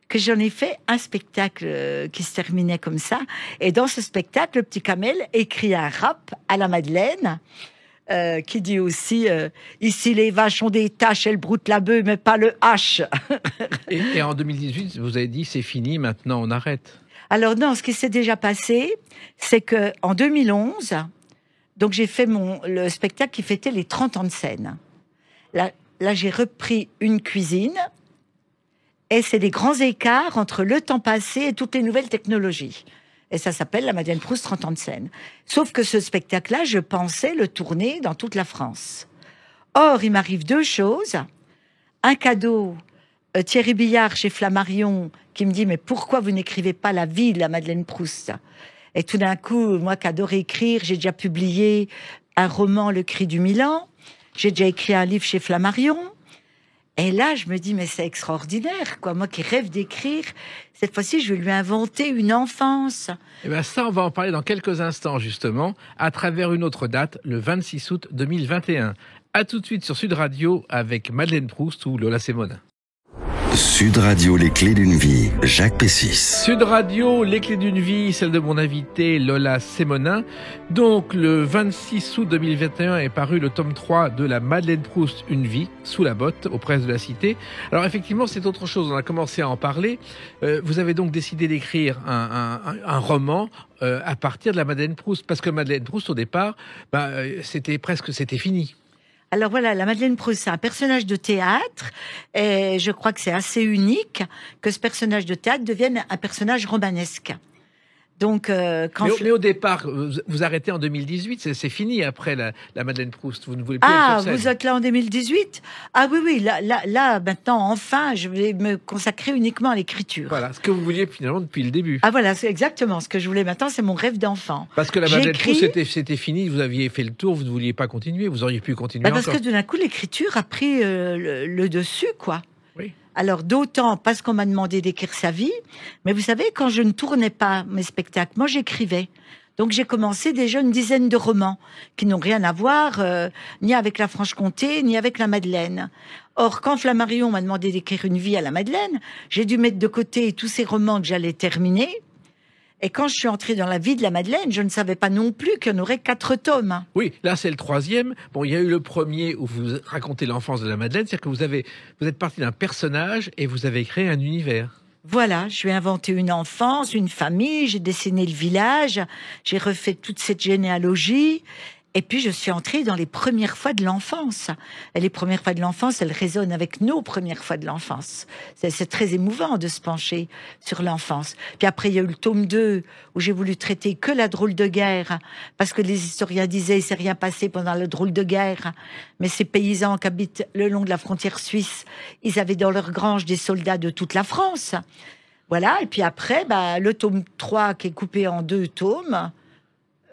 que j'en ai fait un spectacle qui se terminait comme ça. Et dans ce spectacle, le petit Kamel écrit un rap à la Madeleine qui dit aussi ici les vaches ont des taches, elles broutent la bœuf, mais pas le H. Et en 2018, vous avez dit c'est fini, maintenant on arrête. Alors non, ce qui s'est déjà passé, c'est que en 2011, donc j'ai fait le spectacle qui fêtait les 30 ans de scène. Là, j'ai repris une cuisine et c'est des grands écarts entre le temps passé et toutes les nouvelles technologies. Et ça s'appelle la Madeleine Proust 30 ans de scène. Sauf que ce spectacle-là, je pensais le tourner dans toute la France. Or, il m'arrive deux choses. Un cadeau, Thierry Billard chez Flammarion qui me dit « Mais pourquoi vous n'écrivez pas la vie de la Madeleine Proust ?» Et tout d'un coup, moi qui adorais écrire, j'ai déjà publié un roman, Le Cri du Milan. J'ai déjà écrit un livre chez Flammarion. Et là, je me dis, mais c'est extraordinaire, quoi. Moi qui rêve d'écrire, cette fois-ci, je vais lui inventer une enfance. Et bien ça, on va en parler dans quelques instants, justement, à travers une autre date, le 26 août 2021. À tout de suite sur Sud Radio avec Madeleine Proust ou Lola Semonin. Sud Radio, les clés d'une vie, Jacques Pessis. Sud Radio, les clés d'une vie, celle de mon invité Lola Semonin. Donc, le 26 août 2021 est paru le tome 3 de la Madeleine Proust, Une vie, sous la botte, aux presses de la Cité. Alors, effectivement, c'est autre chose, on a commencé à en parler. Vous avez donc décidé d'écrire un roman à partir de la Madeleine Proust, parce que Madeleine Proust, au départ, c'était fini. Alors voilà, la Madeleine Proust, c'est un personnage de théâtre, et je crois que c'est assez unique que ce personnage de théâtre devienne un personnage romanesque. Donc, mais au départ, vous arrêtez en 2018, c'est fini après la Madeleine Proust. Vous ne voulez plus être sur scène. Vous êtes là en 2018 ? Ah oui, là, maintenant, enfin, je vais me consacrer uniquement à l'écriture. Voilà, ce que vous vouliez finalement depuis le début. Ah voilà, c'est exactement ce que je voulais maintenant, c'est mon rêve d'enfant. Parce que la Madeleine Proust, c'était fini, vous aviez fait le tour, vous ne vouliez pas continuer, vous auriez pu continuer parce encore. que d'un coup, l'écriture a pris le dessus, quoi. Oui. Alors d'autant parce qu'on m'a demandé d'écrire sa vie, mais vous savez, quand je ne tournais pas mes spectacles, moi j'écrivais. Donc j'ai commencé déjà une dizaine de romans qui n'ont rien à voir ni avec la Franche-Comté, ni avec la Madeleine. Or, quand Flammarion m'a demandé d'écrire une vie à la Madeleine, j'ai dû mettre de côté tous ces romans que j'allais terminer. Et quand je suis entrée dans la vie de la Madeleine, je ne savais pas non plus qu'il y en aurait 4 tomes. Oui, là c'est le 3e. Bon, il y a eu le premier où vous racontez l'enfance de la Madeleine, c'est-à-dire que vous êtes parti d'un personnage et vous avez créé un univers. Voilà, je vais inventer une enfance, une famille, j'ai dessiné le village, j'ai refait toute cette généalogie. Et puis, je suis entrée dans les premières fois de l'enfance. Et les premières fois de l'enfance, elles résonnent avec nos premières fois de l'enfance. C'est très émouvant de se pencher sur l'enfance. Puis après, il y a eu le tome 2, où j'ai voulu traiter que la drôle de guerre, parce que les historiens disaient, il s'est rien passé pendant la drôle de guerre. Mais ces paysans qui habitent le long de la frontière suisse, ils avaient dans leur grange des soldats de toute la France. Voilà, et puis après, le tome 3 qui est coupé en 2 tomes,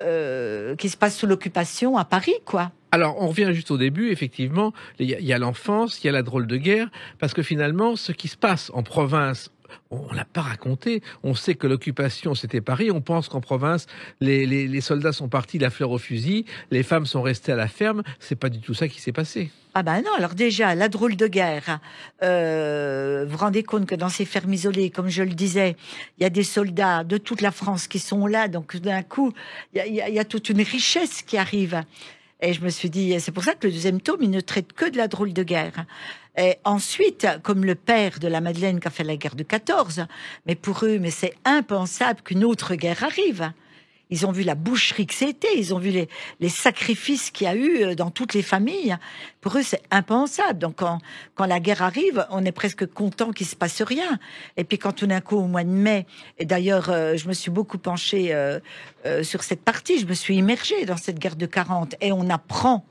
qui se passe sous l'occupation à Paris, quoi. Alors, on revient juste au début, effectivement, il y a l'enfance, il y a la drôle de guerre, parce que finalement, ce qui se passe en province, on l'a pas raconté. On sait que l'occupation, c'était Paris. On pense qu'en province, les soldats sont partis la fleur au fusil, les femmes sont restées à la ferme. C'est pas du tout ça qui s'est passé. Ah ben non, alors déjà, la drôle de guerre, vous vous rendez compte que dans ces fermes isolées, comme je le disais, il y a des soldats de toute la France qui sont là, donc d'un coup, il y a toute une richesse qui arrive. Et je me suis dit, c'est pour ça que le 2e tome, il ne traite que de la drôle de guerre. Et ensuite, comme le père de la Madeleine qui a fait la guerre de 14, mais pour eux, mais c'est impensable qu'une autre guerre arrive. Ils ont vu la boucherie que c'était, ils ont vu les sacrifices qu'il y a eu dans toutes les familles. Pour eux, c'est impensable. Donc, quand la guerre arrive, on est presque content qu'il se passe rien. Et puis, quand tout d'un coup, au mois de mai, et d'ailleurs, je me suis beaucoup penchée sur cette partie, je me suis immergée dans cette guerre de 40, et on apprend,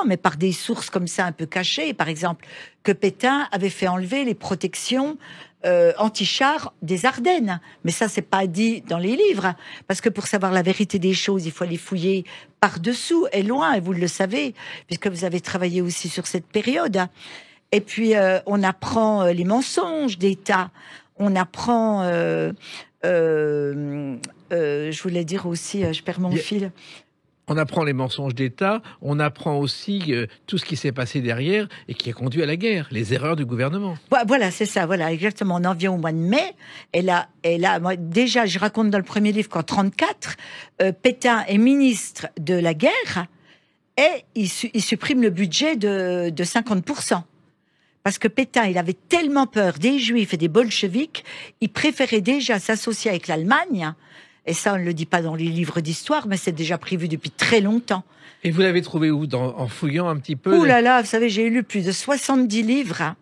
mais par des sources comme ça un peu cachées, par exemple, que Pétain avait fait enlever les protections anti-chars des Ardennes. Mais ça, c'est pas dit dans les livres, parce que pour savoir la vérité des choses, il faut aller fouiller par-dessous et loin, et vous le savez, puisque vous avez travaillé aussi sur cette période. Et puis, on apprend les mensonges d'État, on apprend... je voulais dire aussi, je perds mon fil... On apprend les mensonges d'État, on apprend aussi tout ce qui s'est passé derrière et qui a conduit à la guerre, les erreurs du gouvernement. Voilà, c'est ça, voilà, exactement. On en vient au mois de mai, et là, moi, déjà, je raconte dans le premier livre qu'en 34, Pétain est ministre de la guerre et il supprime le budget de 50%. Parce que Pétain, il avait tellement peur des Juifs et des bolcheviks, il préférait déjà s'associer avec l'Allemagne. Et ça, on ne le dit pas dans les livres d'histoire, mais c'est déjà prévu depuis très longtemps. Et vous l'avez trouvé où, en fouillant un petit peu? Ouh là là, vous savez, j'ai lu plus de 70 livres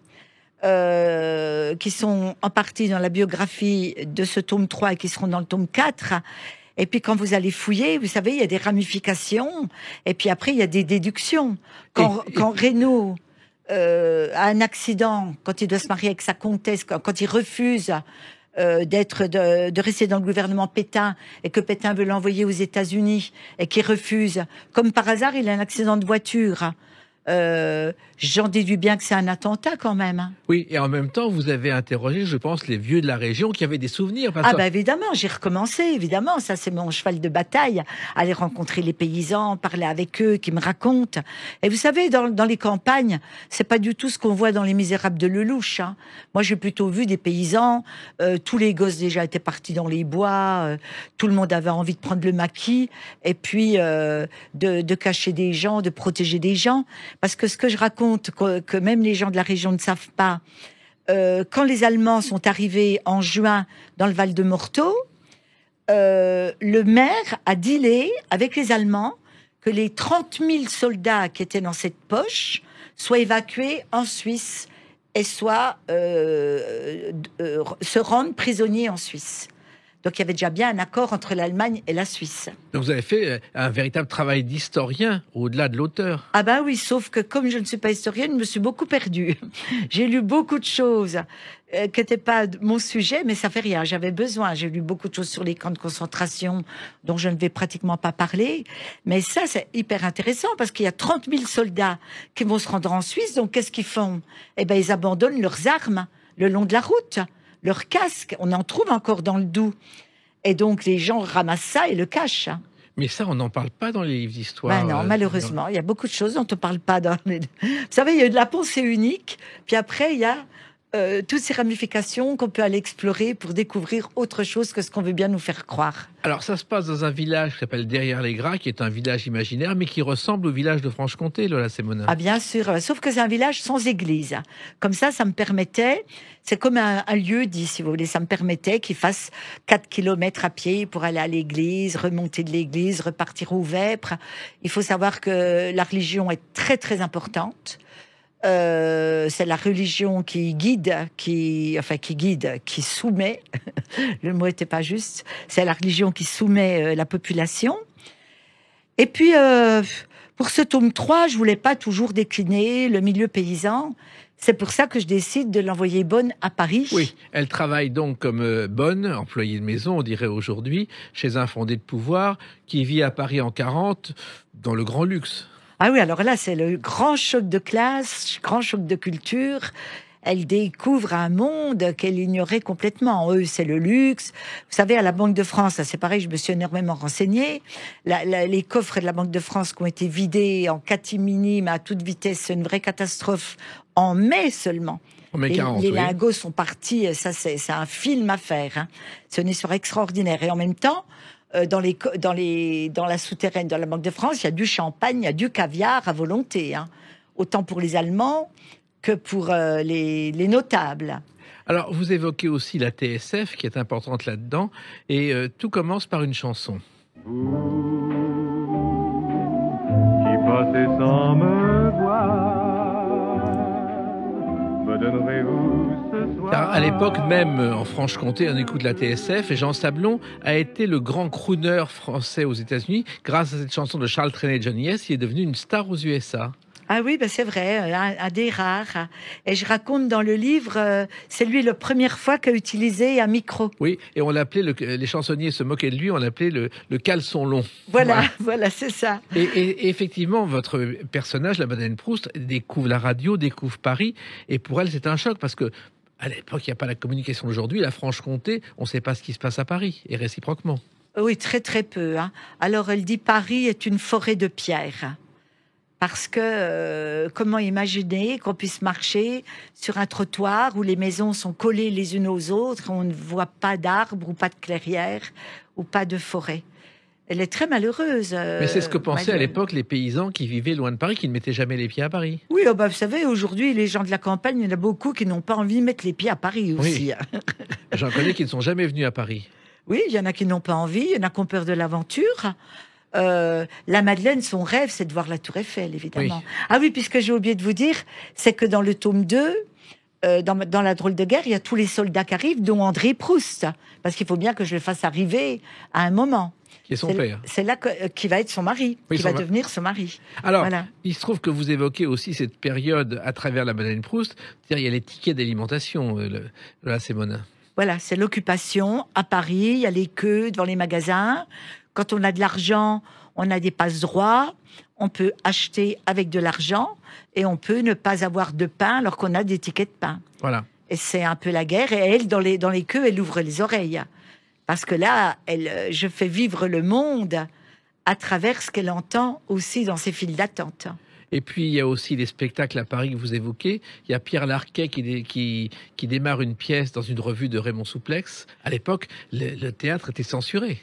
qui sont en partie dans la biographie de ce tome 3 et qui seront dans le tome 4. Et puis quand vous allez fouiller, vous savez, il y a des ramifications. Et puis après, il y a des déductions. Quand Reynaud a un accident, quand il doit se marier avec sa comtesse, quand il refuse... de rester dans le gouvernement Pétain, et que Pétain veut l'envoyer aux États-Unis et qu'il refuse. Comme par hasard, il a un accident de voiture. J'en déduis bien que c'est un attentat quand même. Oui, et en même temps, vous avez interrogé, je pense, les vieux de la région qui avaient des souvenirs. Évidemment, j'ai recommencé, évidemment. Ça, c'est mon cheval de bataille. Aller rencontrer les paysans, parler avec eux, qui me racontent. Et vous savez, dans les campagnes, c'est pas du tout ce qu'on voit dans Les Misérables de Lelouch. Hein. Moi, j'ai plutôt vu des paysans. Tous les gosses déjà étaient partis dans les bois. Tout le monde avait envie de prendre le maquis. Et puis, de cacher des gens, de protéger des gens. Parce que ce que je raconte, que même les gens de la région ne savent pas, quand les Allemands sont arrivés en juin dans le Val de Morteau, le maire a dealé avec les Allemands que les 30 000 soldats qui étaient dans cette poche soient évacués en Suisse et soient se rendent prisonniers en Suisse. Donc il y avait déjà bien un accord entre l'Allemagne et la Suisse. Donc vous avez fait un véritable travail d'historien au-delà de l'auteur. Ah ben oui, sauf que comme je ne suis pas historienne, je me suis beaucoup perdue. J'ai lu beaucoup de choses qui n'étaient pas mon sujet, mais ça fait rien. J'avais besoin. J'ai lu beaucoup de choses sur les camps de concentration dont je ne vais pratiquement pas parler. Mais ça, c'est hyper intéressant parce qu'il y a 30 000 soldats qui vont se rendre en Suisse. Donc qu'est-ce qu'ils font? Eh ben ils abandonnent leurs armes le long de la route. Leurs casques, on en trouve encore dans le Doubs. Et donc, les gens ramassent ça et le cachent. Mais ça, on n'en parle pas dans les livres d'histoire. Non, malheureusement. Il y a beaucoup de choses dont on ne parle pas dans les... Vous savez, il y a de la pensée unique. Puis après, il y a toutes ces ramifications qu'on peut aller explorer pour découvrir autre chose que ce qu'on veut bien nous faire croire. Alors, ça se passe dans un village qui s'appelle Derrière-les-Gras, qui est un village imaginaire, mais qui ressemble au village de Franche-Comté, Lola Semonin. Ah, bien sûr. Sauf que c'est un village sans église. Comme ça me permettait... C'est comme un lieu dit, si vous voulez. Ça me permettait qu'il fasse 4 kilomètres à pied pour aller à l'église, remonter de l'église, repartir au Vêpres. Il faut savoir que la religion est très, très importante. C'est la religion qui guide, qui soumet. Le mot n'était pas juste. C'est la religion qui soumet la population. Et puis, Pour ce tome 3, je voulais pas toujours décliner le milieu paysan. C'est pour ça que je décide de l'envoyer Bonne à Paris. Oui, elle travaille donc comme bonne, employée de maison, on dirait aujourd'hui, chez un fondé de pouvoir qui vit à Paris en 40, dans le grand luxe. Ah oui, alors là, c'est le grand choc de classe, grand choc de culture. Elle découvre un monde qu'elle ignorait complètement. Eux, c'est le luxe. Vous savez, à la Banque de France, c'est pareil, je me suis énormément renseignée. Les coffres de la Banque de France qui ont été vidés en catimini, mais à toute vitesse, c'est une vraie catastrophe, en mai seulement. En mai 40, les oui. lingots sont partis, ça c'est un film à faire. Hein. C'est une histoire extraordinaire. Et en même temps, dans la souterraine de la Banque de France, il y a du champagne, il y a du caviar à volonté. Hein. Autant pour les Allemands que pour les notables. Alors, vous évoquez aussi la TSF, qui est importante là-dedans, et tout commence par une chanson. Vous qui passez sans me voir, me donnerez-vous ce soir? Car à l'époque, même en Franche-Comté, on écoute la TSF, et Jean Sablon a été le grand crooner français aux États-Unis. Grâce à cette chanson de Charles Trenet et Johnny S., il est devenu une star aux USA. Ah oui, ben c'est vrai, un des rares. Et je raconte dans le livre, c'est lui la première fois qu'a utilisé un micro. Oui, et on l'appelait, les chansonniers se moquaient de lui, on l'appelait le caleçon long. Voilà, c'est ça. Et effectivement, votre personnage, la Madeleine Proust, découvre la radio, découvre Paris, et pour elle, c'est un choc, parce que à l'époque, il n'y a pas la communication d'aujourd'hui. La Franche-Comté, on ne sait pas ce qui se passe à Paris, et réciproquement. Oui, très très peu. Hein. Alors, elle dit Paris est une forêt de pierres. Parce que comment imaginer qu'on puisse marcher sur un trottoir où les maisons sont collées les unes aux autres, on ne voit pas d'arbres ou pas de clairière ou pas de forêt. Elle est très malheureuse. Mais c'est ce que pensaient à l'époque les paysans qui vivaient loin de Paris, qui ne mettaient jamais les pieds à Paris. Oui, oh bah, vous savez, aujourd'hui, les gens de la campagne, il y en a beaucoup qui n'ont pas envie de mettre les pieds à Paris aussi. Oui. J'en connais qui ne sont jamais venus à Paris. Oui, il y en a qui n'ont pas envie, il y en a qui ont peur de l'aventure. La Madeleine, son rêve, c'est de voir la Tour Eiffel, évidemment. Oui. Ah oui, puisque j'ai oublié de vous dire, c'est que dans le tome 2, dans La drôle de guerre, il y a tous les soldats qui arrivent, dont André Proust. Parce qu'il faut bien que je le fasse arriver à un moment. Qui est son père. C'est là qui va être son mari, oui, qui va devenir son mari. Alors, voilà. Il se trouve que vous évoquez aussi cette période à travers la Madeleine Proust. C'est-à-dire, il y a les tickets d'alimentation, là, c'est Monin. Voilà, c'est l'occupation. À Paris, il y a les queues devant les magasins. Quand on a de l'argent, on a des passe-droits. On peut acheter avec de l'argent et on peut ne pas avoir de pain alors qu'on a des tickets de pain. Voilà. Et c'est un peu la guerre. Et elle, dans les queues, elle ouvre les oreilles. Parce que là, je fais vivre le monde à travers ce qu'elle entend aussi dans ses files d'attente. Et puis, il y a aussi les spectacles à Paris que vous évoquez. Il y a Pierre Larquet qui démarre une pièce dans une revue de Raymond Souplex. À l'époque, le théâtre était censuré.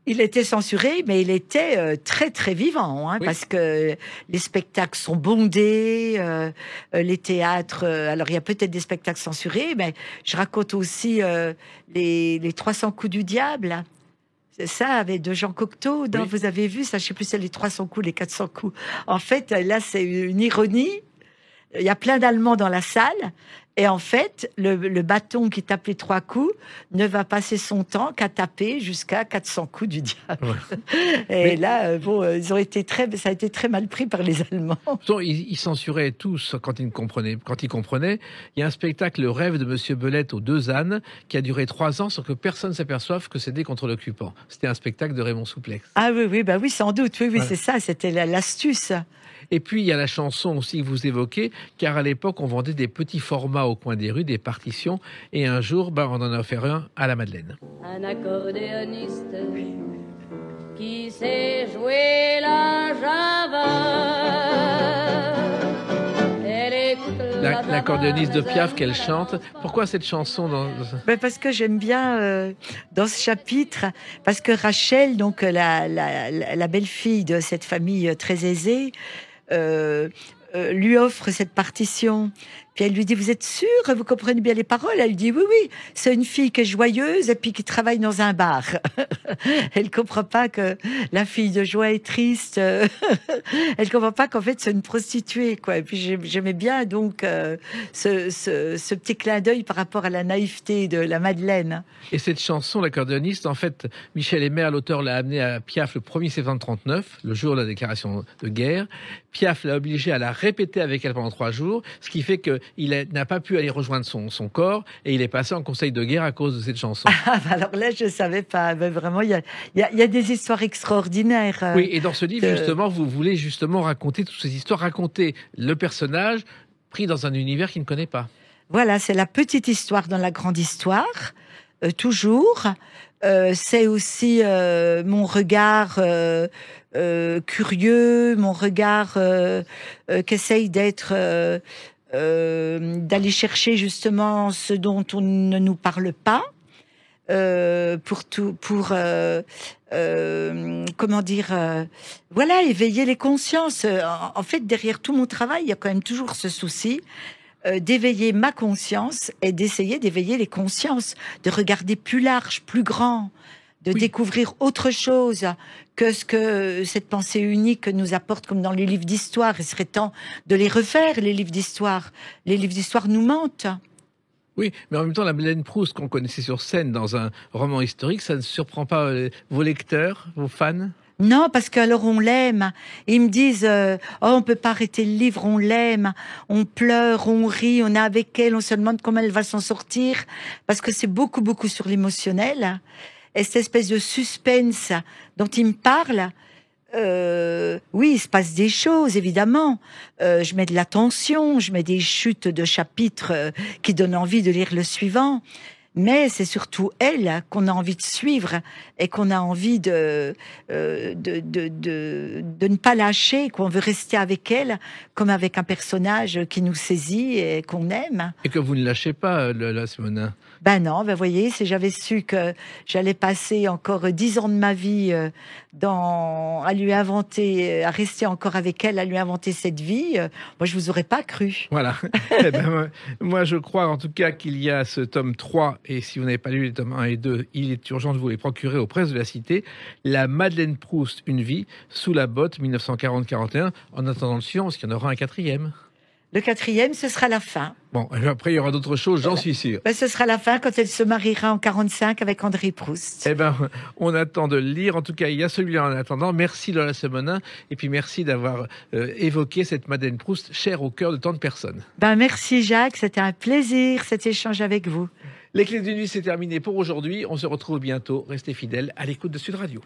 Il était censuré, mais il était très très vivant, hein, oui. Parce que les spectacles sont bondés, les théâtres. Alors il y a peut-être des spectacles censurés, mais je raconte aussi les 300 coups du diable. C'est ça, avec de Jean Cocteau. Oui. Vous avez vu ça, je sais plus, c'est les 300 coups, les 400 coups. En fait, là, c'est une ironie. Il y a plein d'Allemands dans la salle. Et en fait, le bâton qui tape les 3 coups ne va passer son temps qu'à taper jusqu'à 400 coups du diable. Ouais. Et mais là, ils ont été ça a été très mal pris par les Allemands. Ils censuraient tous quand ils comprenaient. Il y a un spectacle, Le rêve de Monsieur Belette aux Deux Ânes, qui a duré 3 ans sans que personne s'aperçoive que c'était contre l'occupant. C'était un spectacle de Raymond Souplex. Ah oui, sans doute. Oui, voilà. C'est ça, c'était l'astuce. Et puis, il y a la chanson aussi que vous évoquez, car à l'époque, on vendait des petits formats au coin des rues, des partitions, et un jour, on en a offert un à la Madeleine. Un accordéoniste qui sait jouer la java. L'accordéoniste de Piaf qu'elle chante. Pourquoi cette chanson Parce que j'aime bien dans ce chapitre, parce que Rachel, donc la belle-fille de cette famille très aisée, lui offre cette partition. Puis elle lui dit, vous êtes sûre, vous comprenez bien les paroles? Elle dit, oui, oui, c'est une fille qui est joyeuse et puis qui travaille dans un bar. Elle comprend pas que la fille de joie est triste. Elle comprend pas qu'en fait c'est une prostituée, quoi. Et puis j'aimais bien donc ce petit clin d'œil par rapport à la naïveté de la Madeleine. Et cette chanson, l'accordéoniste, en fait, Michel Aymer, l'auteur, l'a amenée à Piaf le 1er septembre 1939, le jour de la déclaration de guerre. Piaf l'a obligé à la répéter avec elle pendant 3 jours, ce qui fait qu'il n'a pas pu aller rejoindre son corps et il est passé en conseil de guerre à cause de cette chanson. Ah, bah alors là, je savais pas. Mais vraiment, il y a des histoires extraordinaires. Oui, et dans ce livre, justement, vous voulez justement raconter toutes ces histoires, raconter le personnage pris dans un univers qu'il ne connaît pas. Voilà, c'est la petite histoire dans la grande histoire, toujours. C'est aussi mon regard curieux, mon regard qu'essaye d'être, d'aller chercher justement ce dont on ne nous parle pas, comment dire, voilà, éveiller les consciences. En fait, derrière tout mon travail, il y a quand même toujours ce souci d'éveiller ma conscience et d'essayer d'éveiller les consciences, de regarder plus large, plus grand, de découvrir autre chose que ce que cette pensée unique nous apporte, comme dans les livres d'histoire. Il serait temps de les refaire, les livres d'histoire. Les livres d'histoire nous mentent. Oui, mais en même temps, la Madeleine Proust qu'on connaissait sur scène dans un roman historique, ça ne surprend pas vos lecteurs, vos fans? Non, parce qu'alors on l'aime. Ils me disent, oh, on peut pas arrêter le livre, on l'aime, on pleure, on rit, on est avec elle, on se demande comment elle va s'en sortir, parce que c'est beaucoup, beaucoup sur l'émotionnel. Et cette espèce de suspense dont il me parle, oui, il se passe des choses, évidemment. Je mets de la tension, je mets des chutes de chapitres qui donnent envie de lire le suivant. Mais c'est surtout elle qu'on a envie de suivre et qu'on a envie de ne pas lâcher, qu'on veut rester avec elle comme avec un personnage qui nous saisit et qu'on aime. Et que vous ne lâchez pas, la Simonin. Ben non, ben voyez, si j'avais su que j'allais passer encore 10 ans de ma vie à lui inventer, à rester encore avec elle, à lui inventer cette vie, moi je vous aurais pas cru. Voilà. Eh ben, moi je crois en tout cas qu'il y a ce tome 3, et si vous n'avez pas lu les tomes 1 et 2, il est urgent de vous les procurer aux presses de la Cité. La Madeleine Proust, une vie, sous la botte, 1940-41. En attendant le suivant, parce qu'il y en aura un 4e. Le 4e, ce sera la fin. Bon, après, il y aura d'autres choses, j'en suis sûr. Ben, ce sera la fin quand elle se mariera en 45 avec André Proust. Eh ben, on attend de le lire. En tout cas, il y a celui-là en attendant. Merci Lola Simonin. Et puis, merci d'avoir évoqué cette Madeleine Proust, chère au cœur de tant de personnes. Ben, merci Jacques. C'était un plaisir, cet échange avec vous. Les Clés d'une Nuit, c'est terminé pour aujourd'hui. On se retrouve bientôt. Restez fidèles à l'écoute de Sud Radio.